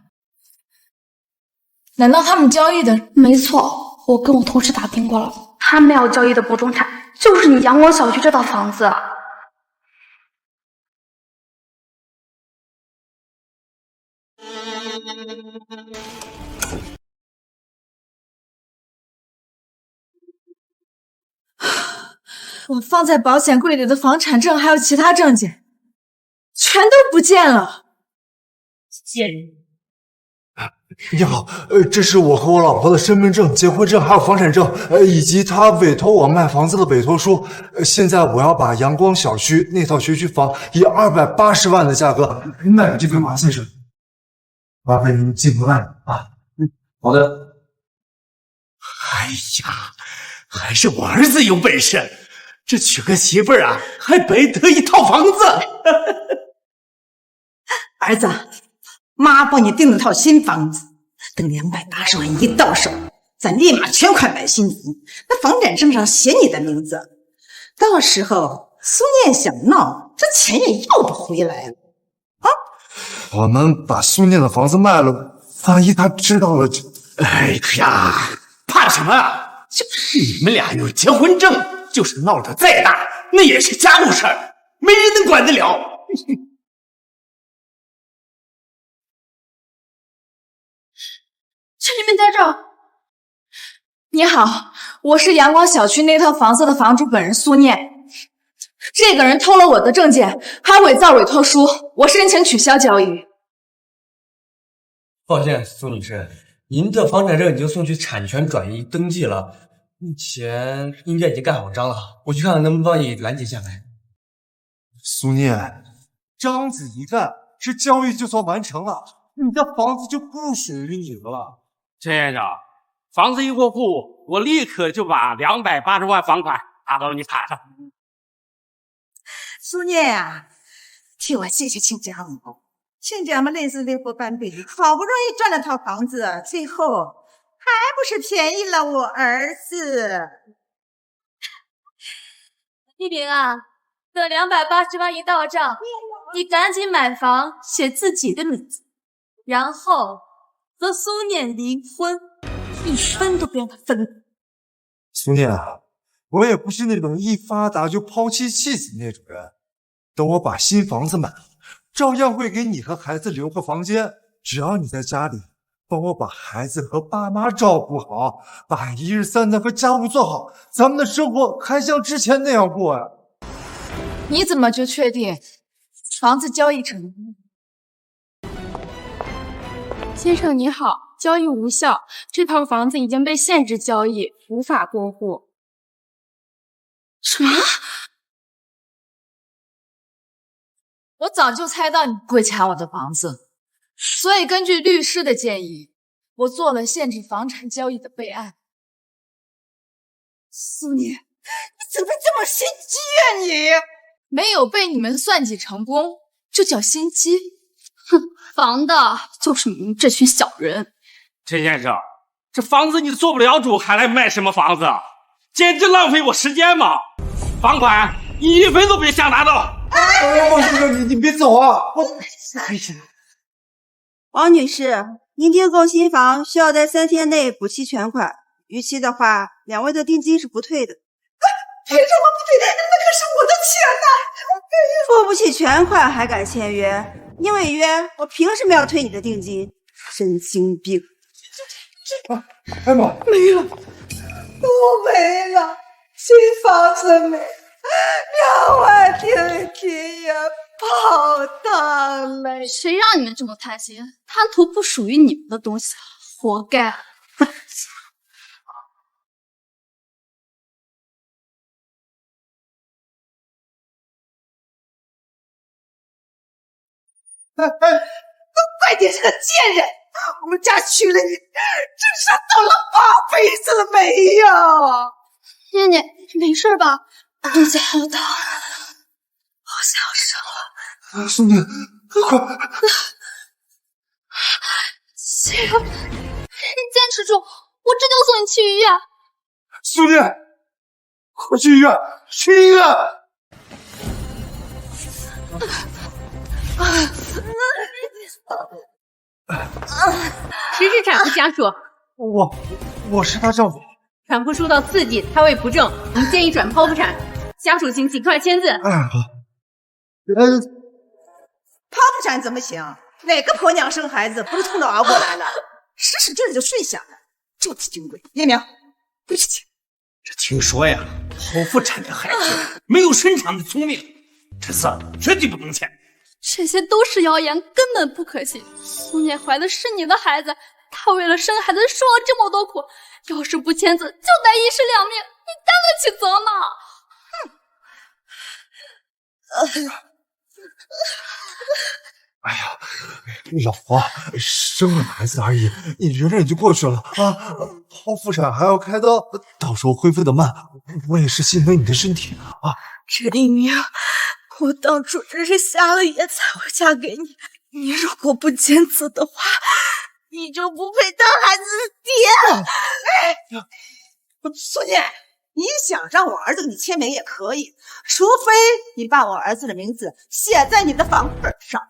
難道他們交易的？沒錯。我跟我同事打聽過了，他們要交易的不動產就是你陽光小區這套房子。我放在保險櫃裡的房產證還有其他證件，全都不見了。賤人！你好，這是我和我老婆的身份證、結婚證，還有房產證，以及她委託我賣房子的委託書。現在我要把陽光小區那套學區房以280萬的價格賣給這位馬先生，麻煩您盡快辦啊。好的。哎呀，還是我兒子有本事，這娶個媳婦兒啊，還白得一套房子。兒子，媽幫你訂了套新房子，等280萬一到手，咱立馬全款买新房，那房产證上寫你的名字。到时候苏念想闹，这錢也要不回來了啊！我們把蘇念的房子賣了，萬一他知道了就……哎呀，怕什麼啊？就是你們倆有結婚證，就是鬧得再大，那也是家務事兒，沒人能管得了。这里面在這兒。你好，我是陽光小區那套房子的房主本人蘇念。這個人偷了我的證件，還偽造委託書，我申請取消交易。抱歉，蘇女士，您的房產證已經送去產權轉移登記了，目前應該已經蓋好章了，我去看看能不能幫你攔截下來。蘇念，章子一蓋，這交易就算完成了，你的房子就不屬於你了。陳先生，房子一過戶，我立刻就把280萬房款打到你卡上。蘇念啊，替我謝謝親家母，親家母累死累活半輩子，好不容易賺了套房子，最後還不是便宜了我兒子。一平啊，等280萬一到賬，你趕緊買房，寫自己的名字，然後和蘇念離婚，一分都不讓他分。蘇念啊，我也不是那種一發達就拋妻棄子那種人。等我把新房子買了，照樣會給你和孩子留個房間。只要你在家裡幫我把孩子和爸媽照顧好，把一日三餐和家務做好，咱們的生活還像之前那樣過呀。你怎麼就確定房子交易成功？先生你好，交易無效，這套房子已經被限制交易，無法過戶。什麼？我早就猜到你不會搶我的房子，所以根據律師的建議，我做了限制房產交易的備案。蘇念，你怎麼這麼心機啊你？沒有被你們算計成功，就叫心機。哼，防的就是你們這群小人。陳先生，這房子你做不了主，還來賣什麼房子？簡直浪費我時間嘛！房款你一分都別想拿到。王先生，你別走啊！王女士，您訂購新房需要在3天內補齊全款，逾期的話，2位的定金是不退的。憑什麼不退？那可是我的錢吶！付不起全款還敢簽約？你違約，我憑什麼要退你的定金？神經病！艾瑪，沒了，都沒了，新房子沒，2萬定金也泡湯了。誰讓你們這麼貪心？貪圖不屬於你們的東西，活該！都怪你這個賤人！我們家娶了你，這事到了8輩子了沒有？念念，你沒事吧？肚子好疼，好想生了。蘇念，快！心兒，你堅持住，我這就送你去醫院。蘇念，快去醫院！去醫院！誰是產婦家屬？我是她丈夫。產婦受到刺激，胎位不正，我們建議轉剖腹產。家屬請盡快簽字。好。剖腹產怎麼行？哪個婆娘生孩子不是痛到熬過來了？使使勁就睡下了，就此金貴。葉苗，不許進。這聽說呀，剖腹產的孩子沒有生產的聰明，這次絕對不能簽。這些都是謠言，根本不可信。蘇念懷的是你的孩子，她為了生孩子受了這麼多苦，要是不簽字，就得一屍兩命，你擔得起責嗎？哎呀，老婆，生了孩子而已，你忍忍就過去了啊！剖腹產還要開刀，到時候恢復的慢，我也是心疼你的身體啊。陳明，我當初真是瞎了眼才會嫁給你。你如果不簽字的話，你就不配当孩子的爹。苏念，你想让我儿子给你签名也可以，除非你把我儿子的名字写在你的房本上。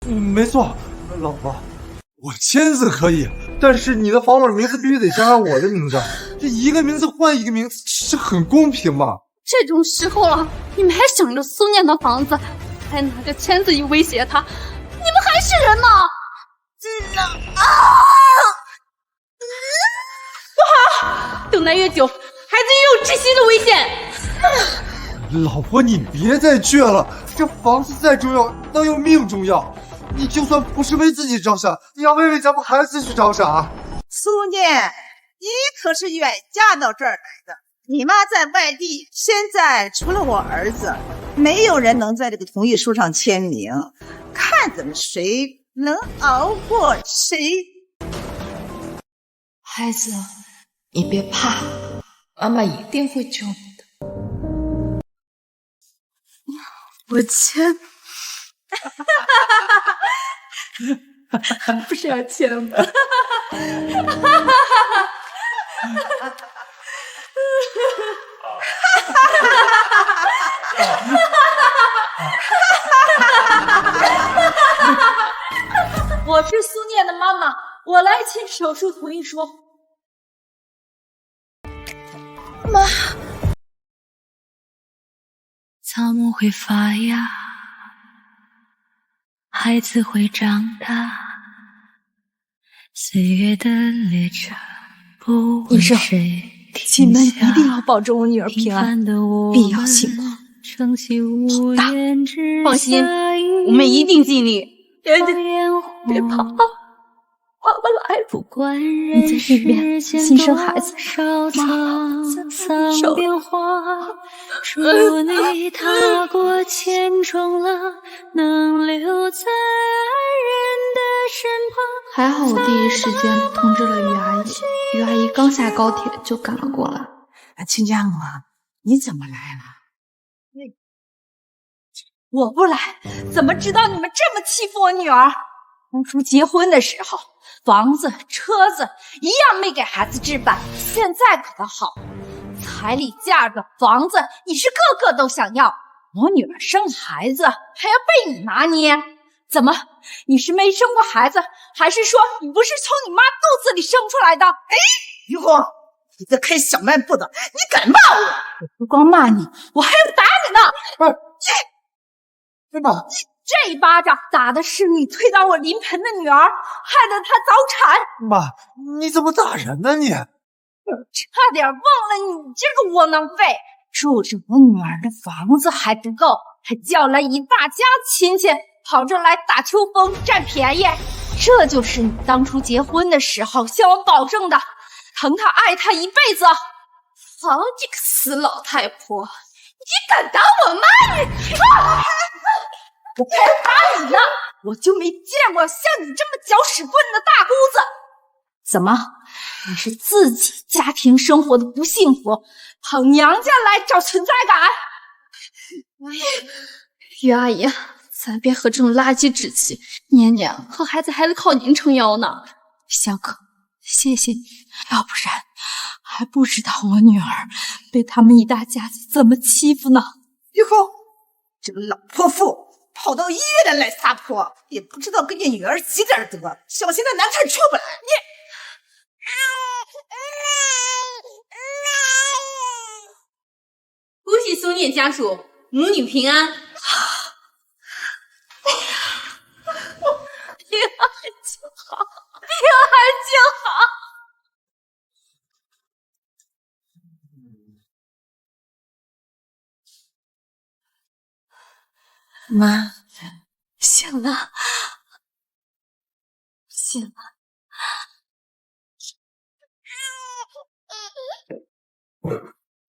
没错，老婆，我签字可以，但是你的房本名字必须得加上我的名字，这一个名字换一个名字，这很公平吗？这种时候了，你们还想着苏念的房子，还拿着签字一威胁他，你们还是人吗？真的不好，等待越久，孩子越有窒息的危险。老婆，你别再倔了，这房子再重要，那要命重要。你就算不是为自己着想，你要为咱们孩子去着想。苏念，你可是远嫁到这儿来的，你妈在外地，现在除了我兒子，沒有人能在這個同意書上簽名，看咱們誰能熬過誰。孩子，你別怕，媽媽一定會救你的。我簽。不是要签吗？我是蘇念的媽媽，我來簽手術同意書。媽，草木會發芽，孩子會長大，歲月的列車不問誰請們一定要保重我女兒平安，必要情況大，放心，我們一定盡力。妍姐，別跑，媽媽來了，你在這邊新生孩子，媽媽在手。祝你踏過千重浪，能留在愛人的身旁。還好我第一時間通知了於阿姨，於阿姨剛下高鐵就趕了過來。親家母，你怎麼來了？我不來，怎麼知道你們這麼欺負我女兒？當初結婚的時候，房子、車子一樣沒給孩子置辦，現在可倒好，彩禮、嫁妝、房子，你是個個都想要。我女兒生孩子還要被你拿捏，怎麼？你是沒生過孩子，還是說你不是從你媽肚子裡生出來的？哎，於紅，你這開小賣部的，你敢罵我？我不光罵你，我還要打你呢！媽，這一巴掌打的是你推倒我臨盆的女兒，害得她早產。媽，你怎麼打人呢你？差點忘了你這個窩囊廢，住着我女兒的房子還不夠，還叫來一大家親戚跑這來打秋風佔便宜。這就是你當初結婚的時候向我保證的，疼她愛她一輩子。好，這個死老太婆，你敢打我媽你！我才打你呢！我就沒見過像你這麼搅屎棍的大姑子。怎麼？你是自己家庭生活的不幸福，跑娘家來找存在感？於阿姨，咱別和這種垃圾置氣，年年和孩子還得靠您撐腰呢。小可，謝謝你，要不然還不知道我女兒被他們一大家子怎麼欺負呢。於紅，這個老潑婦跑到醫院來撒潑，也不知道給你女兒積點德，小心那難產出不來。恭喜蘇念家屬母女平安。平安就好，平安就好。媽，醒了，醒了。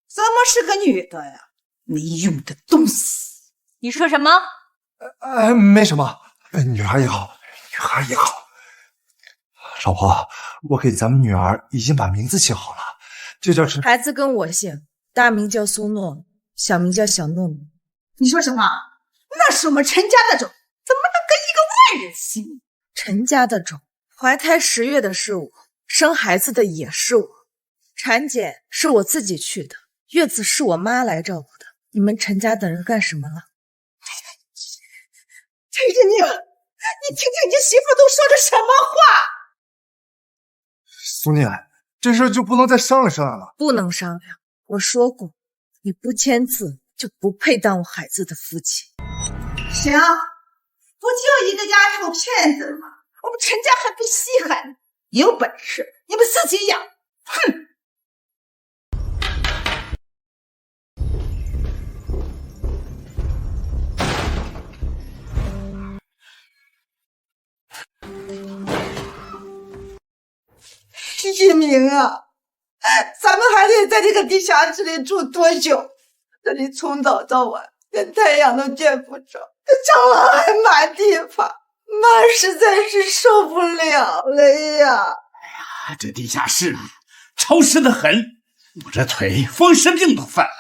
怎麼是個女的呀？沒用的東西！你說什麼？沒什麼，女兒也好，女兒也好。老婆，我給咱們女兒已經把名字起好了，這就是孩子跟我姓，大名叫蘇諾，小名叫小諾諾。你說什麼？那是我們陳家的種，怎麼能跟一個外人姓？陳家的種懷胎10月的是我，生孩子的也是我，产检是我自己去的，月子是我媽來照顧的。你們陳家等人幹什麼了？陈志宁，你听听你媳妇都说的什么话？苏念，这事就不能再商量商量了？不能商量。我说过，你不签字就不配当我孩子的父亲。行，不就一个丫头片子吗？我们陈家还不稀罕呢。有本事你们自己养！哼！一鸣啊，咱们还得在这个地下室里住多久？这里从早到晚连太陽都見不着，這蟑螂還滿地爬，媽實在是受不了了呀！哎呀，這地下室啊，潮濕得很，我這腿風濕病都犯了。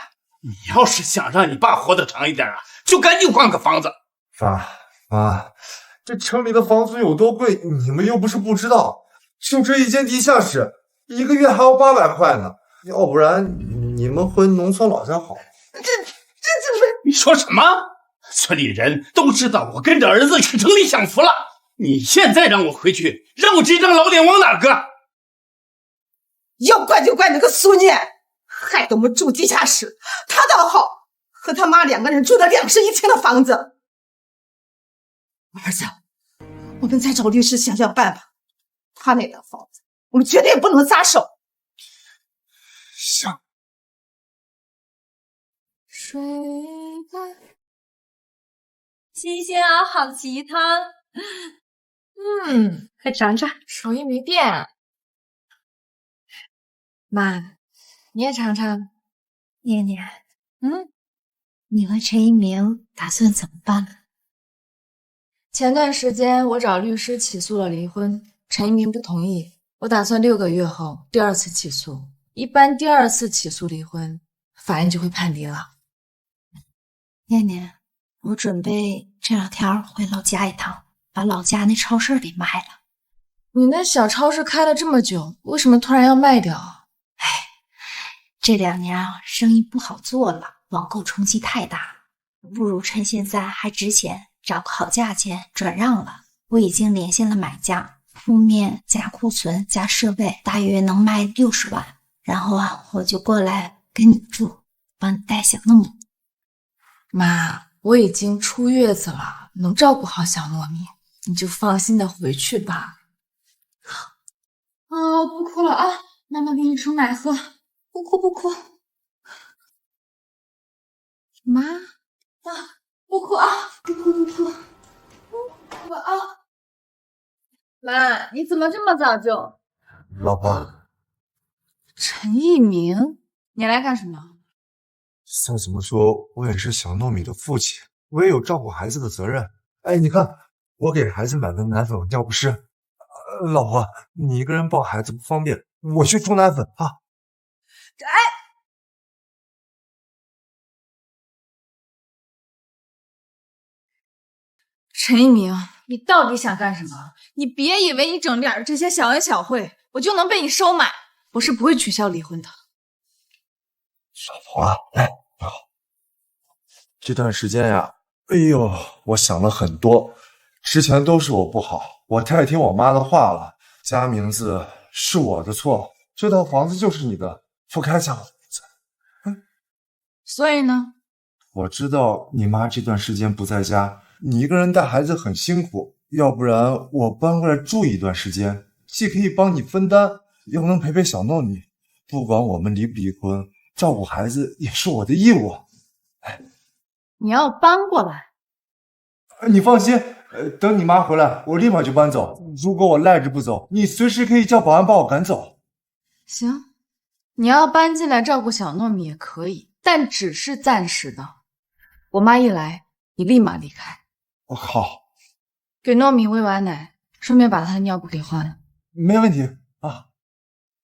你要是想讓你爸活得長一點啊，就趕緊換個房子。媽，這城裡的房租有多貴，你們又不是不知道。就這一間地下室，1個月還要800塊呢。要不然你們回農村老家好。這你說什麼？村裡人都知道我跟着兒子去城裡享福了。你現在讓我回去，讓我這張老臉往哪擱？要怪就怪那個蘇念，害得我們住地下室。他倒好，和他媽2個人住的2室1廳的房子。兒子，我們再找律師想想辦法。他那套房子，我們絕對不能撒手。行。水干，新鮮啊，好奇湯。快嘗嘗。手藝沒變啊。媽，你也嘗嘗。念念，你和陳一鳴打算怎麼辦？前段時間我找律師起訴了離婚。陳一鳴不同意，我打算6個月後第2次起訴。一般第2次起訴離婚，法院就會判離了。念念，我準備這2天回老家一趟，把老家那超市給賣了。你那小超市開了這麼久，為什麼突然要賣掉啊？這2年生意不好做了，網購衝擊太大，不如趁現在還值錢，找個好價錢轉讓了。我已經聯繫了買家。鋪面加庫存加設備，大約能賣60萬。然後我就過來跟你住，幫你帶小糯米。媽，我已經出月子了，能照顧好小糯米，你就放心的回去吧。不哭了啊，媽媽給你沖奶喝，不哭不哭。媽，不哭啊，不哭不哭，不哭啊。媽，你怎麼這麼早就？老婆，陳一鳴，你來幹什麼？再怎麼說，我也是小糯米的父親，我也有照顧孩子的責任。哎，你看，我給孩子買的奶粉、尿不濕。老婆，你一個人抱孩子不方便，我去沖奶粉啊。陳一鳴，你到底想幹什麼？你別以為你整點這些小恩小惠，我就能被你收買。我是不會取消離婚的。老婆，來，這段時間呀，哎呦，我想了很多。之前都是我不好，我太聽我媽的話了。加名字是我的錯，這套房子就是你的，不該加我的名字。所以呢？我知道你媽這段時間不在家，你一個人帶孩子很辛苦，要不然我搬過來住一段時間，既可以幫你分擔，又能陪陪小糯米。不管我們離不離婚，照顧孩子也是我的義務。你要搬過來？你放心，等你媽回來，我立馬就搬走。如果我賴着不走，你隨時可以叫保安把我趕走。行，你要搬進來照顧小糯米也可以，但只是暫時的。我媽一來，你立馬離開。好。給糯米餵完奶，順便把她的尿布給換了。沒問題啊。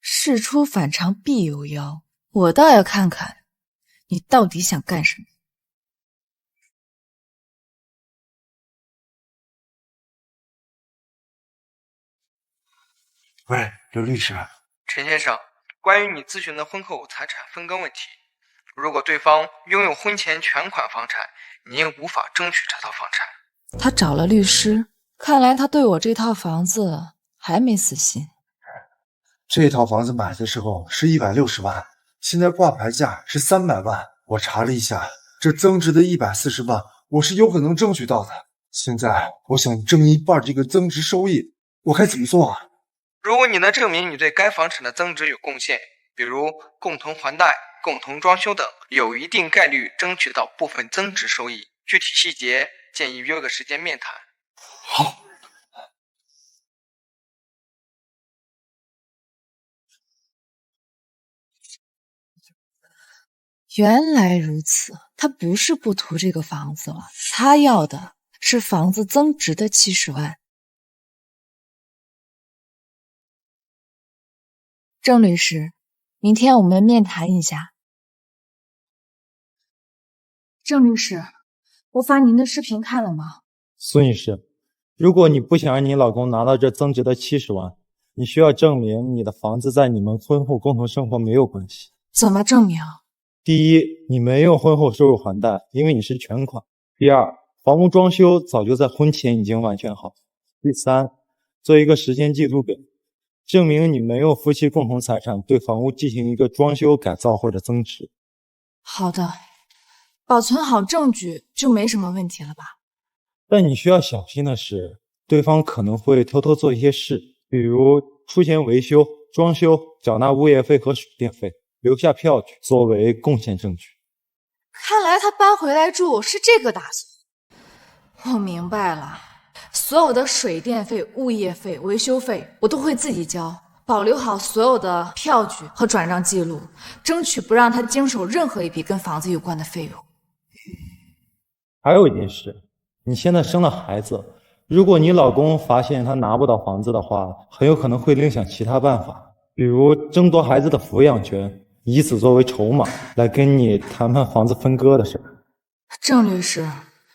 事出反常必有妖，我倒要看看你到底想幹什麼。喂，刘律師。陳先生，關於你諮詢的婚後財產分割問題，如果對方擁有婚前全款房產，你也無法爭取這套房產。他找了律師，看來他對我這套房子還沒死心。這套房子買的時候是160萬，現在掛牌價是300萬。我查了一下，這增值的140萬我是有可能爭取到的。現在我想爭一半這個增值收益，我該怎麼做啊？如果你能證明你對該房產的增值有貢獻，比如共同還貸、共同裝修等，有一定概率爭取到部分增值收益。具體細節建議約個時間面談。好。原来如此，他不是不图这個房子了，他要的是房子增值的70萬。鄭律師，明天我們面談一下。鄭律師，我發您的視頻看了嗎？蘇女士，如果你不想讓你老公拿到這增值的70萬，你需要證明你的房子在你們婚後共同生活沒有關係。怎麼證明？第一，你沒有婚後收入還貸，因為你是全款。第二，房屋裝修早就在婚前已經完全好。第三，做一個時間記錄表，證明你沒有夫妻共同財產對房屋進行一個裝修改造或者增值。好的，保存好證據就沒什麼問題了吧？但你需要小心的是，對方可能會偷偷做一些事，比如出錢維修、裝修、繳納物業費和水電費，留下票據作為貢獻證據。看來他搬回來住是這個打算。我明白了，所有的水電費、物業費、維修費我都會自己交，保留好所有的票據和轉賬記錄，爭取不讓他經手任何一筆跟房子有關的費用。還有一件事，你現在生了孩子，如果你老公發現他拿不到房子的話，很有可能會另想其他辦法，比如爭奪孩子的撫養權，以此作為籌碼來跟你談判房子分割的事。鄭律師，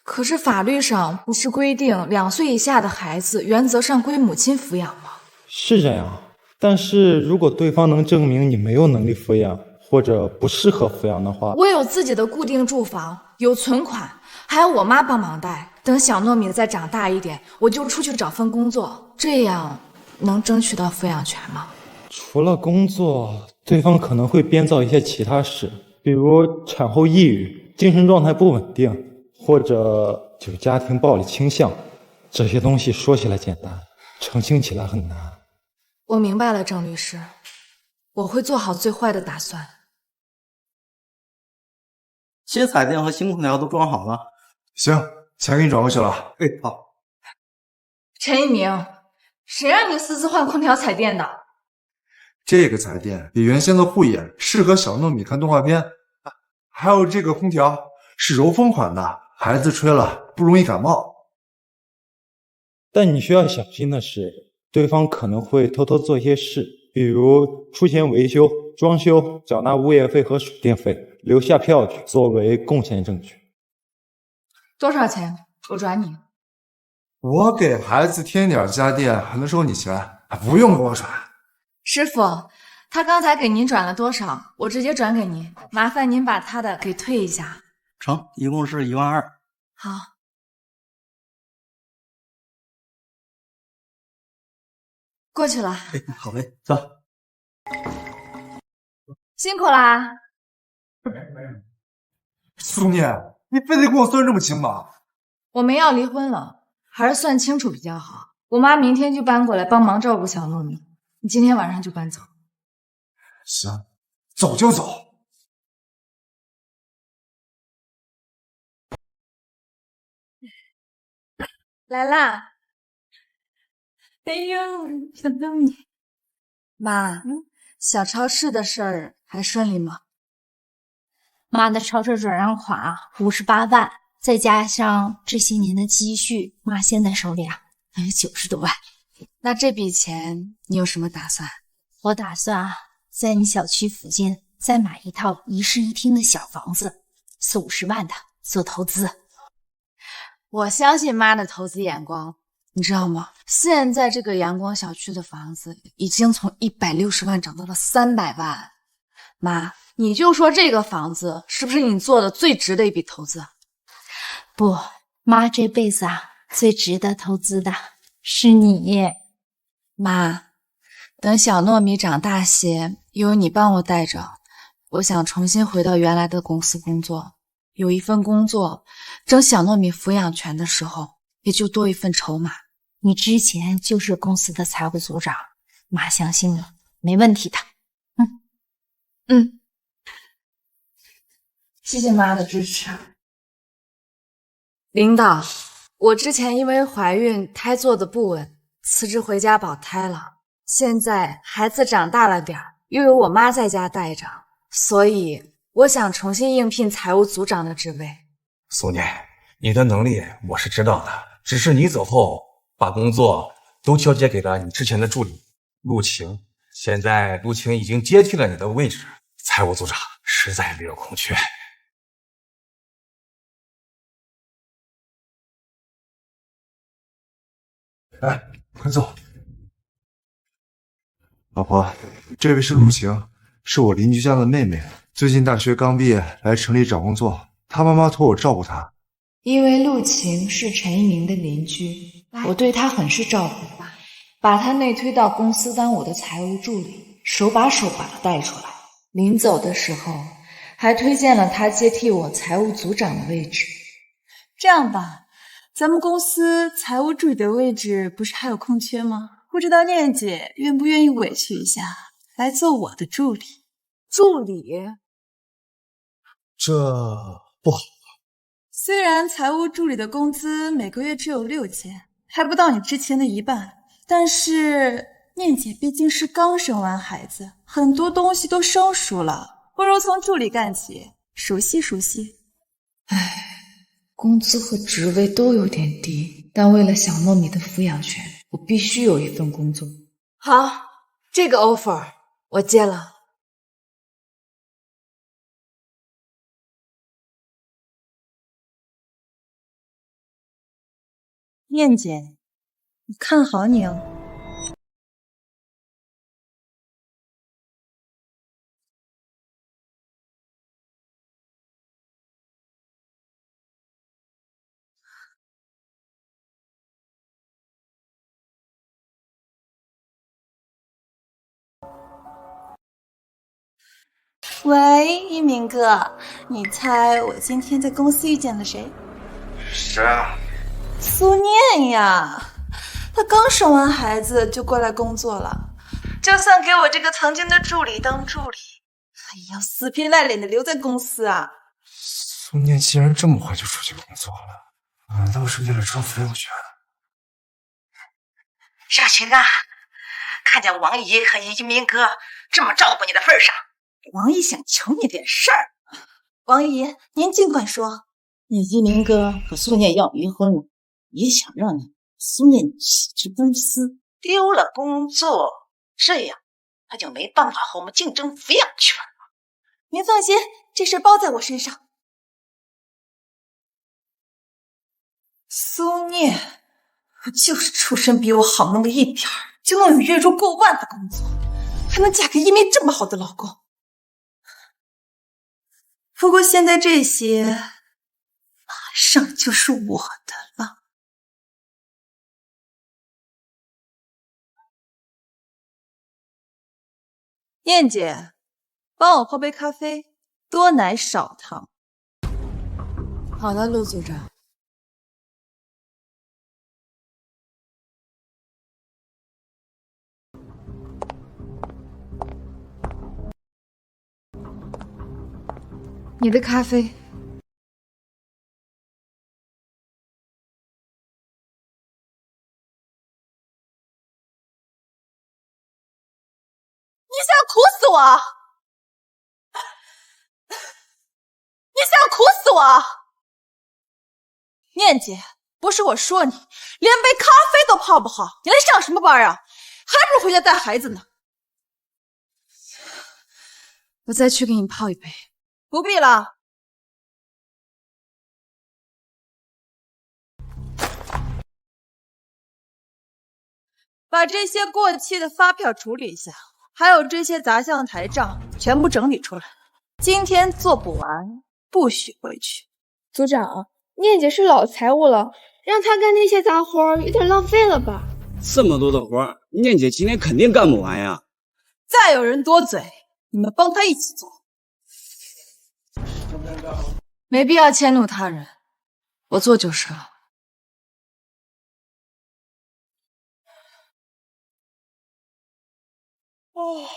可是法律上不是規定2歲以下的孩子原則上歸母親撫養嗎？是這樣，但是如果對方能證明你沒有能力撫養，或者不適合撫養的話，我有自己的固定住房，有存款，還有我媽幫忙貸。等小糯米再長大一點，我就出去找份工作，這樣能爭取到撫養權嗎？除了工作，對方可能會編造一些其他事，比如產後抑鬱、精神狀態不穩定，或者有家庭暴力傾向。這些東西說起來簡單，澄清起來很難。我明白了，鄭律師，我會做好最壞的打算。新彩電和新空調都裝好了。行，錢給你轉過去了。哎，好。陳一鳴，誰讓你私自換空調彩電的？這個彩電比原先的護眼，適合小糯米看動畫片。還有這個空調是柔風款的，孩子吹了不容易感冒。但你需要小心的是，對方可能會偷偷做一些事，比如出錢維修、裝修、繳納物業費和水電費，留下票據作為貢獻證據。多少錢？我轉你。我給孩子添點家電還能收你錢？不用給我轉。師傅，他剛才給您轉了多少？我直接轉給您，麻煩您把他的給退一下。成，一共是12000。好。過去了。哎，好嘞，走。辛苦啦。蘇念，你非得给我算這麼清嗎？我們要離婚了，還是算清楚比較好。我媽明天就搬過來幫忙照顧小糯米，你今天晚上就搬走。行，走就走。來啦。哎呦，小糯米。媽，小超市的事兒還順利嗎？媽的超市轉讓款58萬，再加上這些年的積蓄，媽現在手裡還有90多萬。那這筆錢你有什麼打算？我打算在你小區附近再買一套1室1廳的小房子，40-50萬的做投資。我相信媽的投資眼光，你知道吗？現在這個陽光小區的房子已經從160萬漲到了300萬。媽，你就說這個房子是不是你做的最值的一筆投資？不，媽這輩子最值得投資的是你。媽，等小糯米長大些，有你幫我帶着，我想重新回到原来的公司工作，有一份工作，争小糯米抚養权的時候，也就多一份籌碼。你之前就是公司的財務組長，媽相信你，沒問題的。謝謝媽的支持。領導，我之前因為懷孕胎做的不穩，辭職回家保胎了。現在孩子長大了點兒，又有我媽在家帶着，所以我想重新應聘財務組長的職位。苏念，你的能力我是知道的，只是你走後把工作都交接給了你之前的助理陆晴。现在陆晴已经接替了你的位置，财務組長實在沒有空缺。哎，快坐。老婆，這位是陸晴，是我鄰居家的妹妹，最近大學剛畢業，來城裡找工作，她媽媽托我照顧她。因為陸晴是陳一鳴的鄰居，我對她很是照顧，把她內推到公司當我的財務助理，手把手把她帶出來。臨走的時候，還推薦了她接替我財務組長的位置。這樣吧，咱們公司財務助理的位置不是還有空缺嗎？不知道念姐願不願意委屈一下，來做我的助理？助理？這不好。雖然財務助理的工資每個月只有6000，還不到你之前的一半，但是念姐畢竟是剛生完孩子，很多東西都生疏了，不如從助理幹起，熟悉熟悉。唉，工資和職位都有點低，但為了小糯米的撫養權，我必須有一份工作。好，這個 offer 我接了。念姐，我看好你哦。喂，一鳴哥，你猜我今天在公司遇見了誰？誰啊？蘇念呀，她剛生完孩子就過來工作了，就算給我這個曾經的助理當助理，也要死皮賴臉的留在公司啊。蘇念既然這麼快就出去工作了，難道是為了賺撫養權？小晴啊，看見王姨和一鳴哥這麼照顧你的份上，王姨想求你點事兒。王姨，您盡管說。你一鳴哥和蘇念要離婚了，也想讓你蘇念辭職公司，丟了工作，這樣他就沒辦法和我們競爭撫養權了。您放心，這事包在我身上。蘇念就是出身比我好那麼一點兒，就能有月入過萬的工作，還能嫁給一鳴這麼好的老公。不過現在這些馬上就是我的了。燕姐，幫我泡杯咖啡，多奶少糖。好的，陸組長。你的咖啡。你想苦死我！你想苦死我！念姐，不是我說你，連杯咖啡都泡不好，你来上什麼班啊？還不如回家帶孩子呢。我再去給你泡一杯。不必了。把这些過期的發票處理一下，還有這些雜項台賬全部整理出來。今天做不完，不許回去。組長，念姐是老財務了，讓她幹那些雜活有點浪費了吧？這麼多的活，念姐今天肯定幹不完呀。再有人多嘴，你們幫她一起做。沒必要遷怒他人，我做就是了。哦。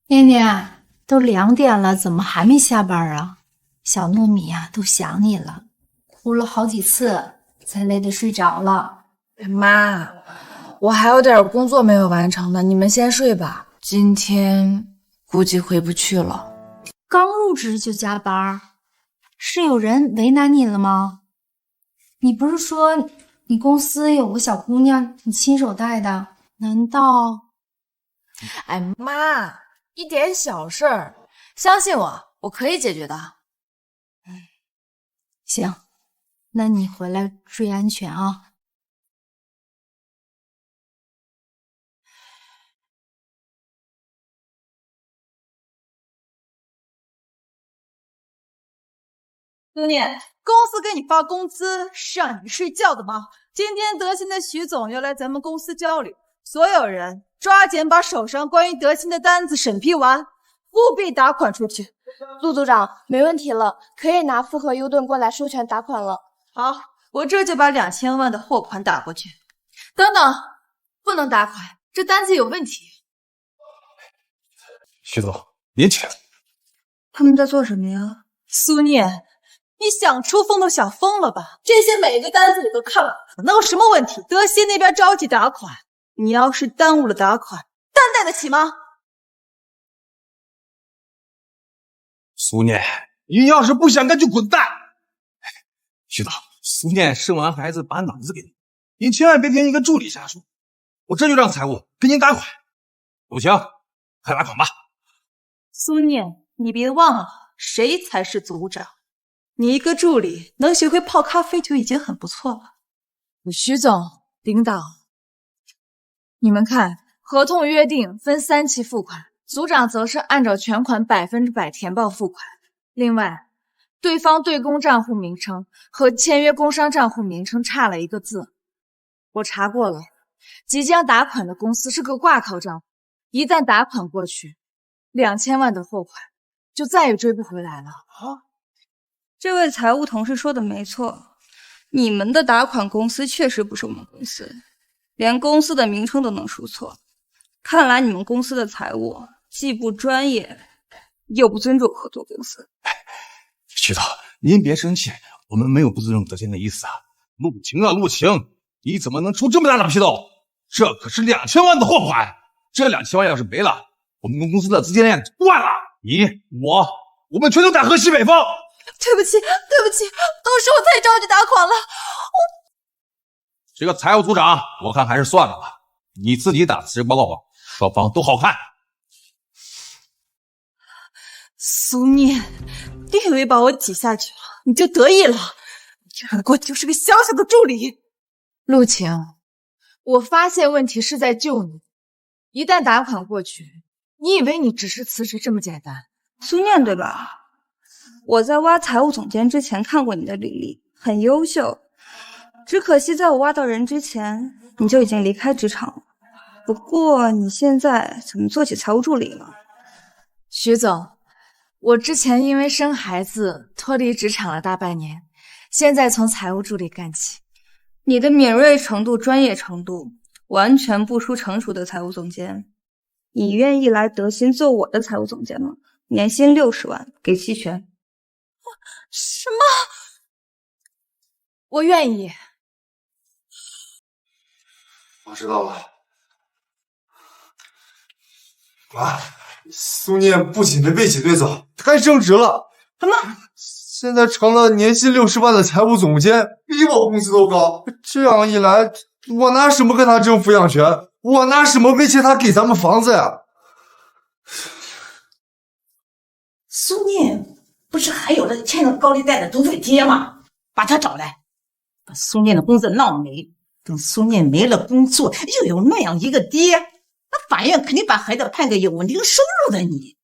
念念，都2點了，怎麼還沒下班啊？小糯米呀，都想你了，哭了好幾次，才累得睡着了。媽，我還有點工作沒有完成呢，你們先睡吧。今天估計回不去了。剛入職就加班，是有人為難你了嗎？你不是說你公司有個小姑娘你親手帶的？難道……哎媽，一點小事兒，相信我，我可以解決的。行，那你回來注意安全啊。思念，公司给你发工资是让你睡覺的嗎？今天德鑫的徐總要來咱們公司交流，所有人抓緊把手上關於德鑫的單子審批完，務必打款出去。陸組長，沒問題了，可以拿複合 U 盾過來授權打款了。好，我這就把2000萬的貨款打過去。等等，不能打款，這單子有問題。徐總，您請。他們在做什麼呀？蘇念，你想出風都想瘋了吧？這些每個單子你都看了，能有什麼問題？德鑫那邊着急打款，你要是耽誤了打款，擔待得起嗎？蘇念，您要是不想幹就滾蛋！徐總，蘇念生完孩子把腦子給您，您千萬別聽一個助理瞎說。我這就讓財務給您打款。不行，快打款吧。蘇念，你別忘了，誰才是組長？你一個助理能學會泡咖啡就已經很不錯了。徐總，領導，你們看，合同約定分3期付款，組長則是按照全款100%填報付款。另外，對方對公賬戶名稱和簽約工商賬戶名稱差了1個字。我查過了，即將打款的公司是個掛靠賬戶，一旦打款過去，2000萬的貨款就再也追不回來了。這位財務同事說的沒錯，你們的打款公司確實不是我們公司，連公司的名稱都能輸錯。看來你們公司的財務既不專業，又不尊重合作公司。徐總，您別生氣，我們沒有不尊重德鑫的意思啊。陸晴啊，陸晴，你怎麼能出這麼大的紕漏？這可是2000萬的貨款，這2000萬要是沒了，我們公司的資金鏈斷了。你我們全都打回西北方。對不起，對不起，都是我太着急打款了。這個財務組長，我看還是算了吧，你自己打辭職報告吧，雙方都好看。蘇念，你以為把我擠下去了，你就得意了？你這不過就是個小小的助理。陸晴，我發現問題是在救你，一旦打款過去，你以為你只是辭職這麼簡單？蘇念對吧？我在挖財務總監之前看過你的履歷，很優秀，只可惜在我挖到人之前，你就已經離開職場了。不過你現在怎麼做起財務助理了？徐總，我之前因為生孩子脫離職場了大半年，現在從財務助理幹起。你的敏銳程度、專業程度完全不輸成熟的財務總監。你願意來德鑫做我的財務總監嗎？年薪60萬，給期權。什麼？我願意。我知道了。啊，蘇念不僅沒被擠兌走，還升職了。什麼？現在成了年薪60萬的財務總監，比我工資都高。這樣一來，我拿什么跟他爭撫養權？我拿什麼威脅他給咱們房子呀？蘇念不是還有了欠了高利貸的毒匪爹嗎？把他找來，把蘇念的工作鬧沒。等蘇念沒了工作，又有那樣一個爹，那法院肯定把孩子判給有穩定收入的你。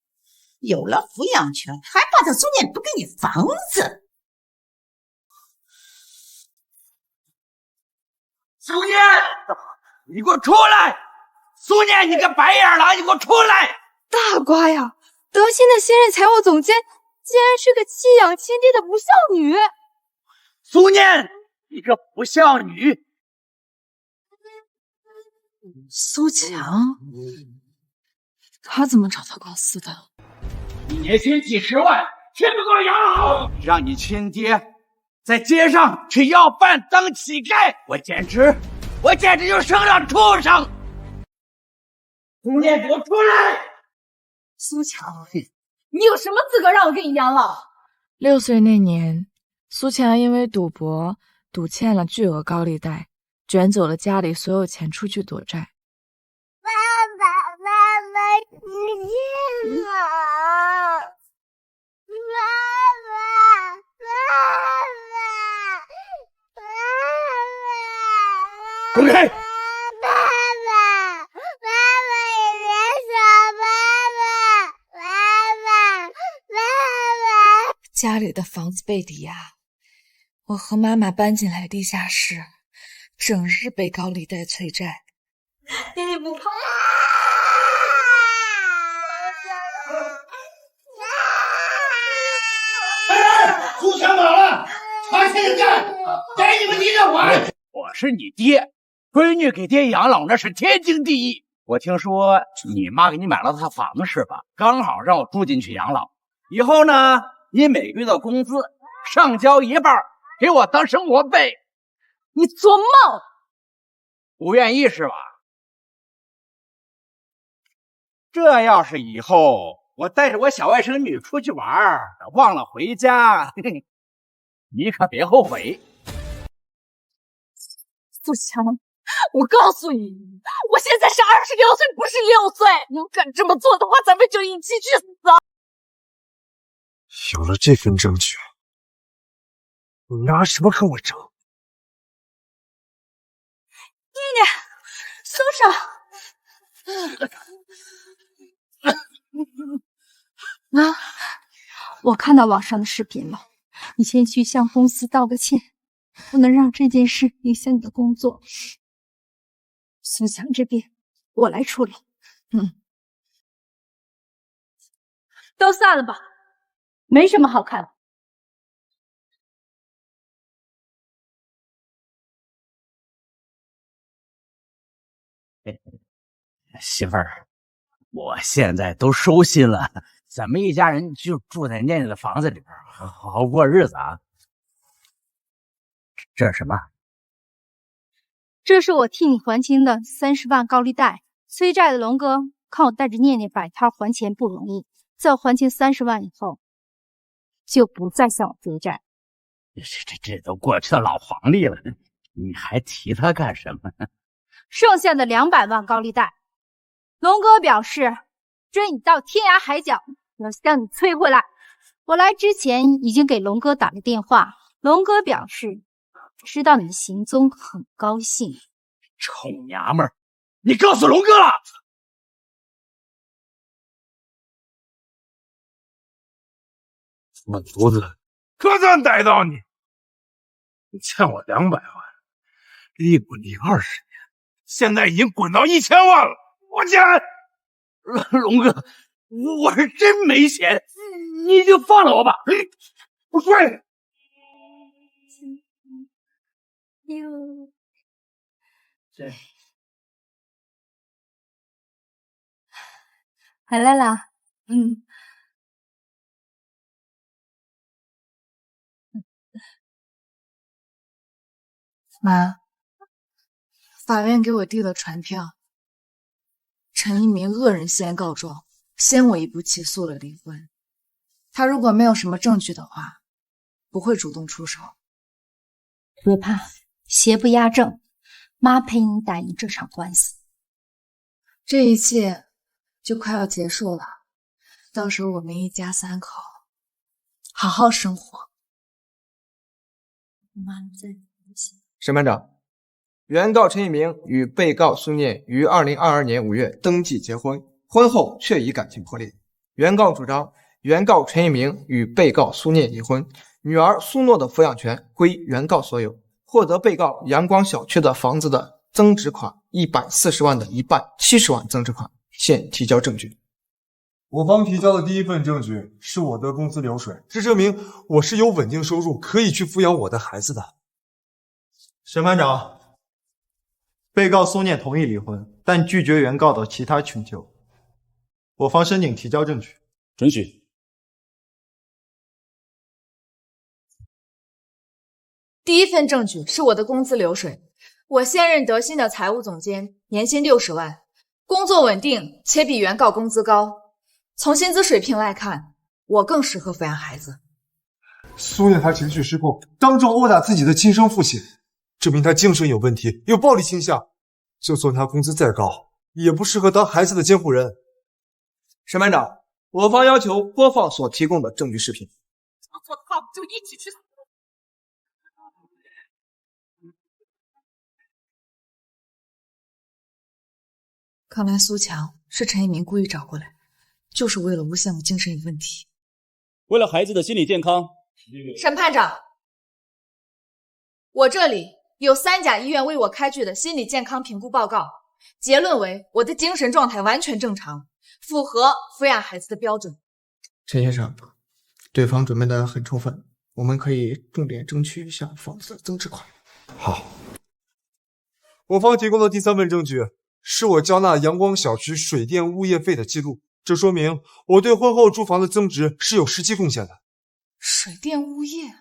有了撫養權，還怕他蘇念不給你房子？蘇念，你給我出來！蘇念，你個白眼狼，你給我出來！大瓜呀，德信的新任財務總監竟然是個棄養親爹的不孝女！蘇念，你個不孝女！蘇強，他怎麼找到公司的？一年薪幾十萬，全部給我養好！讓你親爹在街上去要飯當乞丐，我簡直就生了畜生！蘇念，給我出來！蘇強，你有什麼資格讓我給你養老？6歲那年，蘇強因為賭博賭欠了巨額高利貸，捲走了家裡所有錢出去躲債。爸爸，你見了！滾開！家裡的房子被抵押，我和媽媽搬進來地下室，整日被高利貸催債。爹爹不怕。蘇強哪了？查欠的債，給你們急着還！我是你爹，閨女給爹養老那是天經地義。我聽說你媽給你買了套房子是吧？剛好讓我住進去養老。以後呢，你每個月的工資上交一半，給我當生活費。你做夢！不願意是吧？這要是以後我帶着我小外甥女出去玩，忘了回家，你可別後悔。蘇強，我告訴你，我現在是26歲，不是6歲。你敢這麼做的話，咱們就一起去死。有了這份證據，你拿什麼跟我爭？妮妮，蘇少。啊！我看到網上的視頻了，你先去向公司道個歉，不能讓這件事影響你的工作。蘇強這邊我來處理。都散了吧，沒什麼好看的。媳婦兒，我現在都收心了，咱們一家人就住在念念的房子裡邊，好好過日子啊。這是什麼？這是我替你還清的30萬高利貸。催債的龍哥看我帶着念念擺攤還錢不容易，在我還清30萬以後，就不再向我追債。這都過去的老黃歷了，你還提他幹什麼？剩下的200萬高利貸，龍哥表示追你到天涯海角，要向你催回來。我來之前已經給龍哥打了電話，龍哥表示知道你的行蹤，很高興。臭娘們兒，你告訴龍哥了？我犢子可算逮到你！你欠我200萬，利滚利20年，現在已經滾到1000萬了，我錢！龍哥，我是真沒錢，你就放了我吧。我睡。回來了。媽，法院給我遞了傳票，陳一鳴惡人先告狀，先我一步起訴了離婚。他如果沒有什麼證據的話，不會主動出手。別怕，邪不壓正，媽陪你打贏這場官司。這一切就快要結束了，到時候我們一家3口好好生活。审判长，原告陈一鸣与被告苏念于2022年5月登记結婚，婚後卻已感情破裂。原告主張，原告陳一鳴與被告蘇念離婚，女兒蘇諾的撫養權歸原告所有，獲得被告陽光小區的房子的增值款140萬的一半70萬增值款，現提交證據。我方提交的第一份證據是我的工資流水，這證明我是有穩定收入，可以去撫養我的孩子的。審判長，被告蘇念同意離婚，但拒絕原告的其他請求。我方申請提交證據。准許。第一份證據是我的工資流水，我現任德信的財務總監，年薪60萬，工作穩定且比原告工資高。從薪資水平來看，我更適合撫養孩子。蘇念他情緒失控，當眾毆打自己的親生父親，證明他精神有問題，有暴力傾向。就算他工資再高，也不適合當孩子的監護人。審判長，我方要求播放所提供的證據視頻。做的話，我就一起去死。看来蘇強是陳一鳴故意找過來，就是為了誣陷我精神有問題。為了孩子的心理健康，審判長，我這裡有3家醫院為我開具的心理健康評估報告，結論為我的精神狀態完全正常，符合撫養孩子的標準。陳先生，對方準備得很充分，我們可以重點爭取一下房子的增值款。好，我方提供的第3份證據是我交納陽光小區水電物業費的記錄，這說明我對婚後住房的增值是有實際貢獻的。水電物業，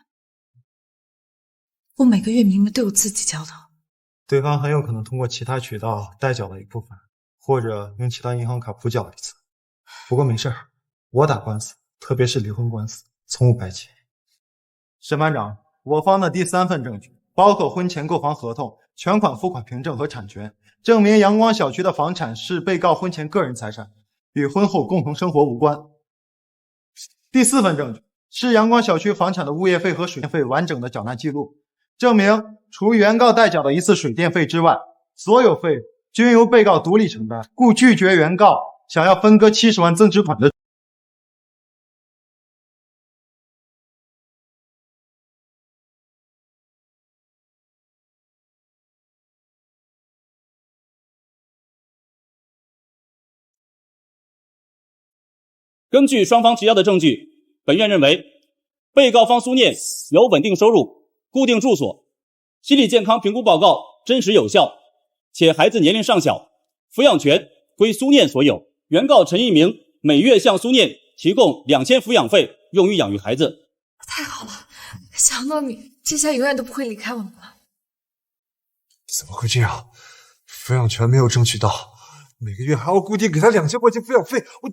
我每個月明明都有自己交的。對方很有可能通過其他渠道代繳了一部分，或者用其他銀行卡補繳了一次。不過沒事，我打官司，特別是離婚官司，從無白起。審判長，我方的第3份證據包括婚前購房合同、全款付款憑證和產權，證明陽光小區的房產是被告婚前個人財產，與婚後共同生活無關。第4份證據是陽光小區房產的物業費和水電費完整的繳納記錄，證明除原告代繳的1次水電費之外，所有費均由被告獨立承擔，故拒絕原告想要分割70萬增值款的。根據雙方提交的證據，本院認為，被告方蘇念有穩定收入、固定住所，心理健康評估報告真實有效，且孩子年齡尚小，撫養權歸蘇念所有。原告陳一鳴每月向蘇念提供2000撫養費，用於養育孩子。太好了，想到你，接下來永遠都不會離開我們了。怎麼會這樣？撫養權沒有爭取到，每個月還要固定給他2000塊錢撫養費，我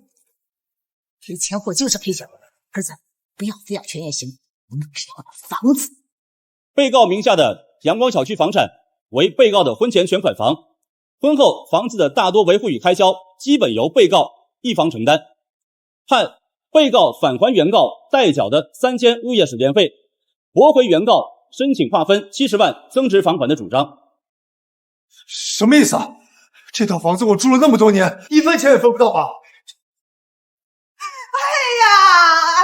賠錢貨就是賠錢貨，兒子，不要撫養權也行，我們只要房子。被告名下的陽光小區房產為被告的婚前全款房，婚後房子的大多維護與開銷基本由被告一方承擔，判被告返還原告代繳的3000物業水電費，駁回原告申請劃分70萬增值房款的主張。什麼意思啊？這套房子我住了那麼多年，1分錢也分不到吧？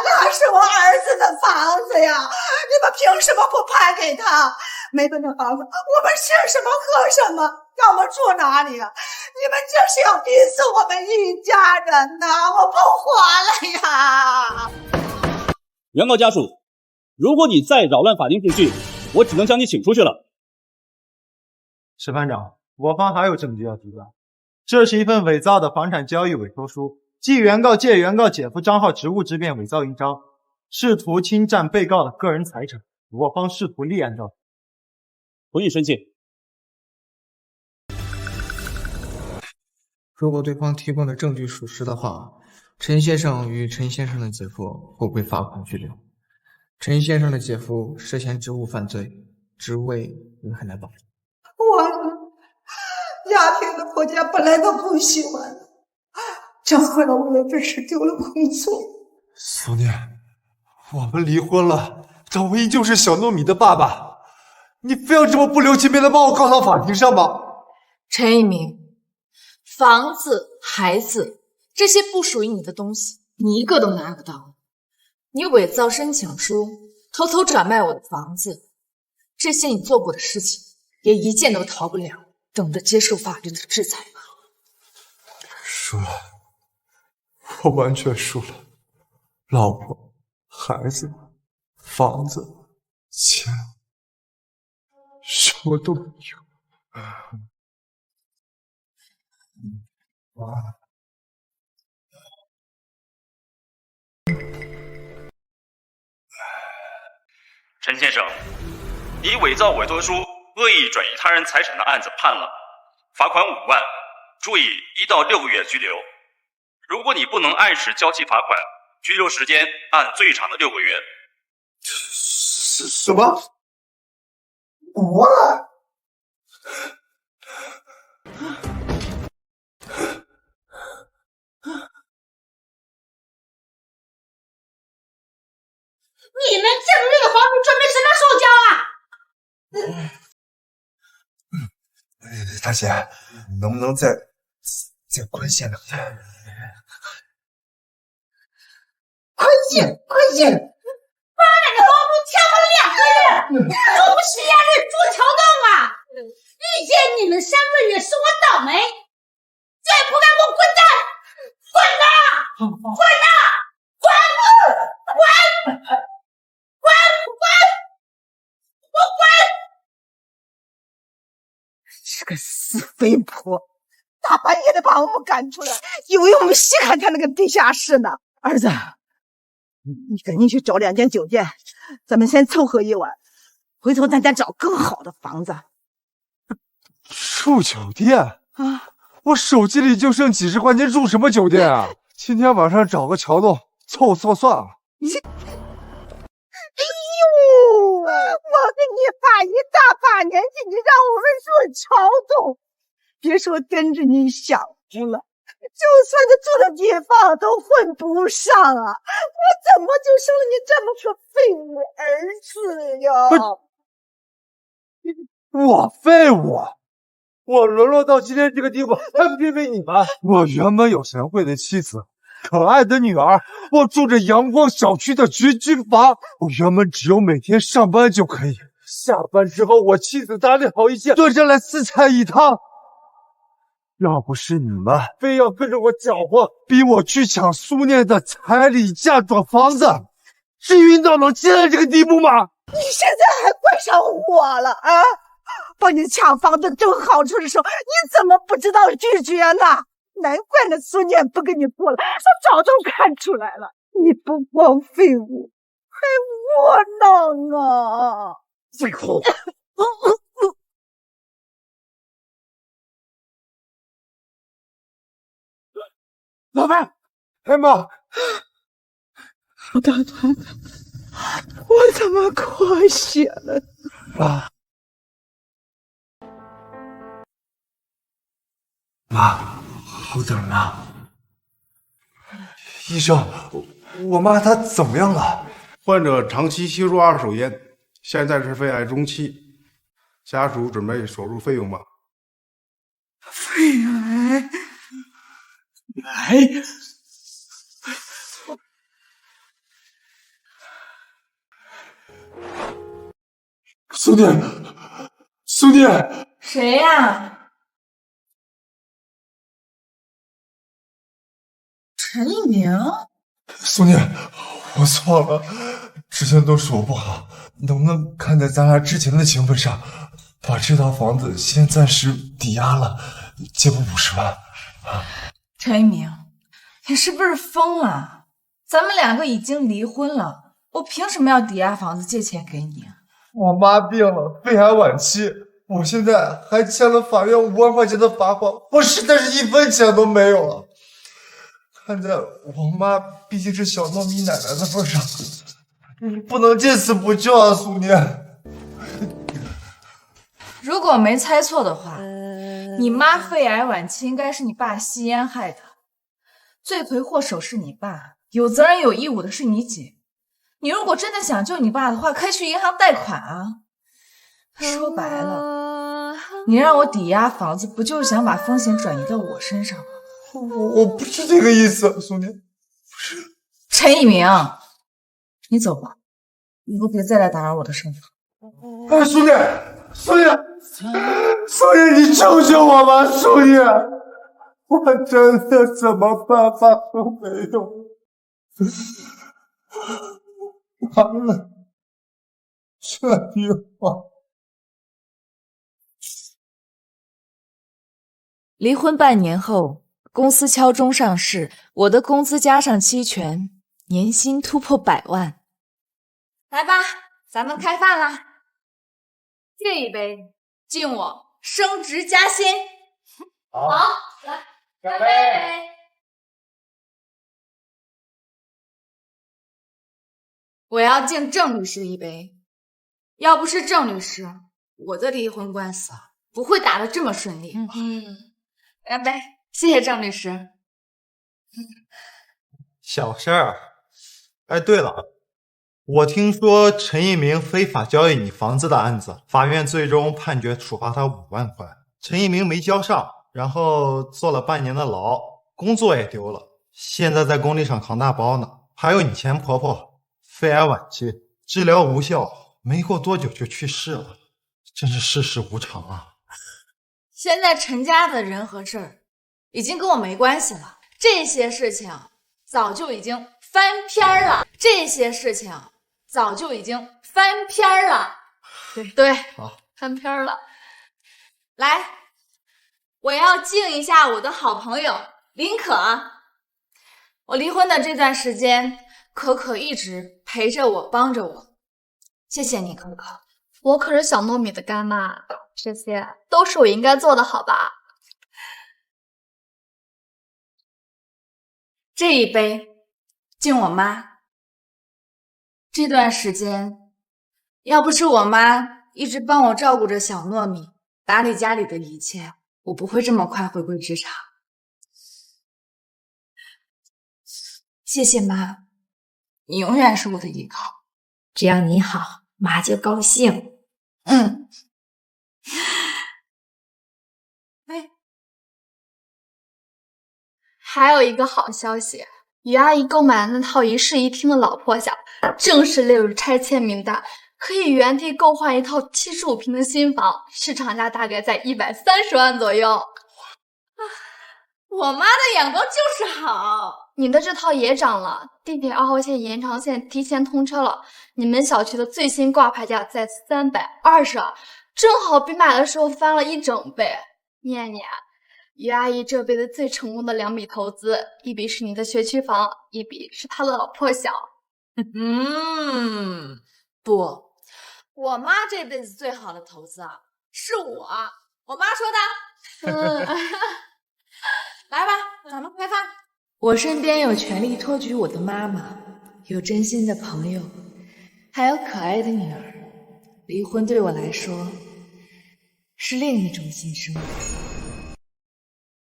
那是我兒子的房子呀，你們憑什麼不判給他？沒分成房子，我們吃什麼喝什麼？讓我們住哪裡啊？你們這是要逼死我們一家人吶！我不活了呀！原告家屬，如果你再擾亂法定秩序，我只能將你請出去了。審判長，我方還有證據要提交，這是一份偽造的房產交易委託書。即原告借原告姐夫賬號職務之便偽造印章，試圖侵占被告的個人財產，我方試圖立案調查。同意申請。如果對方提供的證據屬實的話，陳先生與陳先生的姐夫會被罰款拘留。陳先生的姐夫涉嫌職務犯罪，職位危害來保。亚萍的婆家本来都不喜欢的，张慧了为了这事丢了工作。苏念，我们离婚了，张文依旧是小糯米的爸爸，你非要这么不留情面的把我告到法庭上吗？陈一鸣，房子、孩子这些不属于你的东西，你一个都拿不到。你伪造申请書，偷偷转卖我的房子，这些你做过的事情，也一件都逃不了，等着接受法律的制裁吧。输了，我完全输了。老婆、孩子、房子、钱，什么都没有。陈先生，你伪造委托书、恶意转移他人財產的案子判了，罰款5萬，注意1到6個月拘留。如果你不能按時交齊罰款，拘留時間按最長的6個月。什麼？5萬？你们这个月的房租准备什么时候交啊？大姐，能不能再宽限2天？宽限！把那个房租签了2个月，都不是眼泪煮桥洞啊！遇见你们3个月是我倒霉，再不给我滚蛋！滚呐！滚呐！滚！我滚！这个死肥婆，大半夜的把我们赶出来，以为我们稀罕他那个地下室呢。兒子，你趕緊去找2間酒店，咱們先湊合一晚，回頭咱再找更好的房子。住酒店啊？我手機裡就剩幾十塊錢，住什麼酒店啊？今天晚上找個橋洞湊湊算了。哎呦，我跟你爸一大把年紀，你讓我們住橋洞，別說跟着你享福了，就算是住的地方都混不上啊！我怎麼就生了你這麼個廢物兒子呀？我廢物？我淪落到今天這個地步，還不因為你們？我原本有賢惠的妻子，可愛的女兒，我住着陽光小區的絕居房，我原本只有每天上班就可以，下班之後我妻子打理好一切，端上來4菜1湯。要不是你們非要跟着我攪和，逼我去搶蘇念的彩禮嫁妝房子，至於到能現在這個地步嗎？你現在還怪上我了啊？幫你搶房子爭好處的時候，你怎麼不知道拒絕呢？難怪那蘇念不跟你過了，他早都看出來了。你不光廢物，還窩囊啊！廢物！老闆，哎媽，老大團，我怎麼過血了啊？媽，我怎麼了？醫生，我媽她怎麼樣了？患者長期吸入2手煙，現在是肺癌中期，家屬準備手術費用嗎？肺癌？蘇念，蘇念，誰呀？陳一鳴。蘇念，我錯了，之前都是我不好，能不能看在咱倆之前的情分上，把這套房子先暫時抵押了，借我50萬啊？陳一鳴，你是不是瘋了？咱們2個已經離婚了，我憑什麼要抵押房子借錢給你啊？我媽病了，肺癌晚期，我現在還欠了法院5萬塊錢的罰款，我實在是1分錢都沒有了。看在我媽畢竟是小糯米奶奶的份上，你不能見死不救啊，蘇念。如果沒猜錯的話，你媽肺癌晚期應該是你爸吸煙害的，罪魁禍首是你爸，有責任有義務的是你姐。你如果真的想救你爸的話，可以去銀行貸款啊。說白了，你讓我抵押房子，不就是想把風險轉移到我身上吗？我不是這個意思，兄弟，不是。陳一鸣，你走吧，以後別再來打擾我的生活。哎，兄弟，你救救我吧，兄弟！我真的什麼辦法都沒有。完了，這句話。離婚半年後，公司敲鐘上市，我的工資加上期权，年薪突破100萬。来吧，咱們開飯啦！這一杯敬我升職加薪。好，來，乾杯！我要敬鄭律師一杯，要不是鄭律師，我的離婚官司不會打得這麼順利。乾杯！謝謝鄭律師。小事兒。哎，对了，我聽說陳一鳴非法交易你房子的案子，法院最終判決處罰他5萬塊。陳一鳴沒交上，然後坐了半年的牢，工作也丟了，現在在工地上扛大包呢。還有你前婆婆，肺癌晚期，治療無效，沒過多久就去世了，真是世事無常啊。現在陳家的人和事兒已經跟我沒關係了，這些事情早就已經翻篇了。对，翻篇了。來，我要敬一下我的好朋友林可。我離婚的這段時間，可一直陪着我，幫着我，謝謝你，可。我可是小糯米的乾媽，這些都是我應該做的，好吧？這一杯敬我媽。這段時間，要不是我媽一直幫我照顧着小糯米，打理家裡的一切，我不會這麼快回歸職場。謝謝媽，你永遠是我的依靠。只要你好，媽就高興。還有一個好消息，于阿姨購買的那套一室一廳的老破小，正式列入拆遷名單，可以原地購換一套75平的新房，市場價大概在130萬左右。我媽的眼光就是好。你的這套也漲了，地鐵2號線延長線提前通車了，你們小區的最新掛牌價在320，正好比買的時候翻了1整倍。念念，于阿姨這輩子最成功的2筆投資，一筆是你的學區房，一筆是她的老破小。不，我媽這輩子最好的投資是我媽說的。來吧，咱們開飯。我身邊有全力托舉我的媽媽，有真心的朋友，還有可愛的女兒。離婚對我來說是另一種新生活。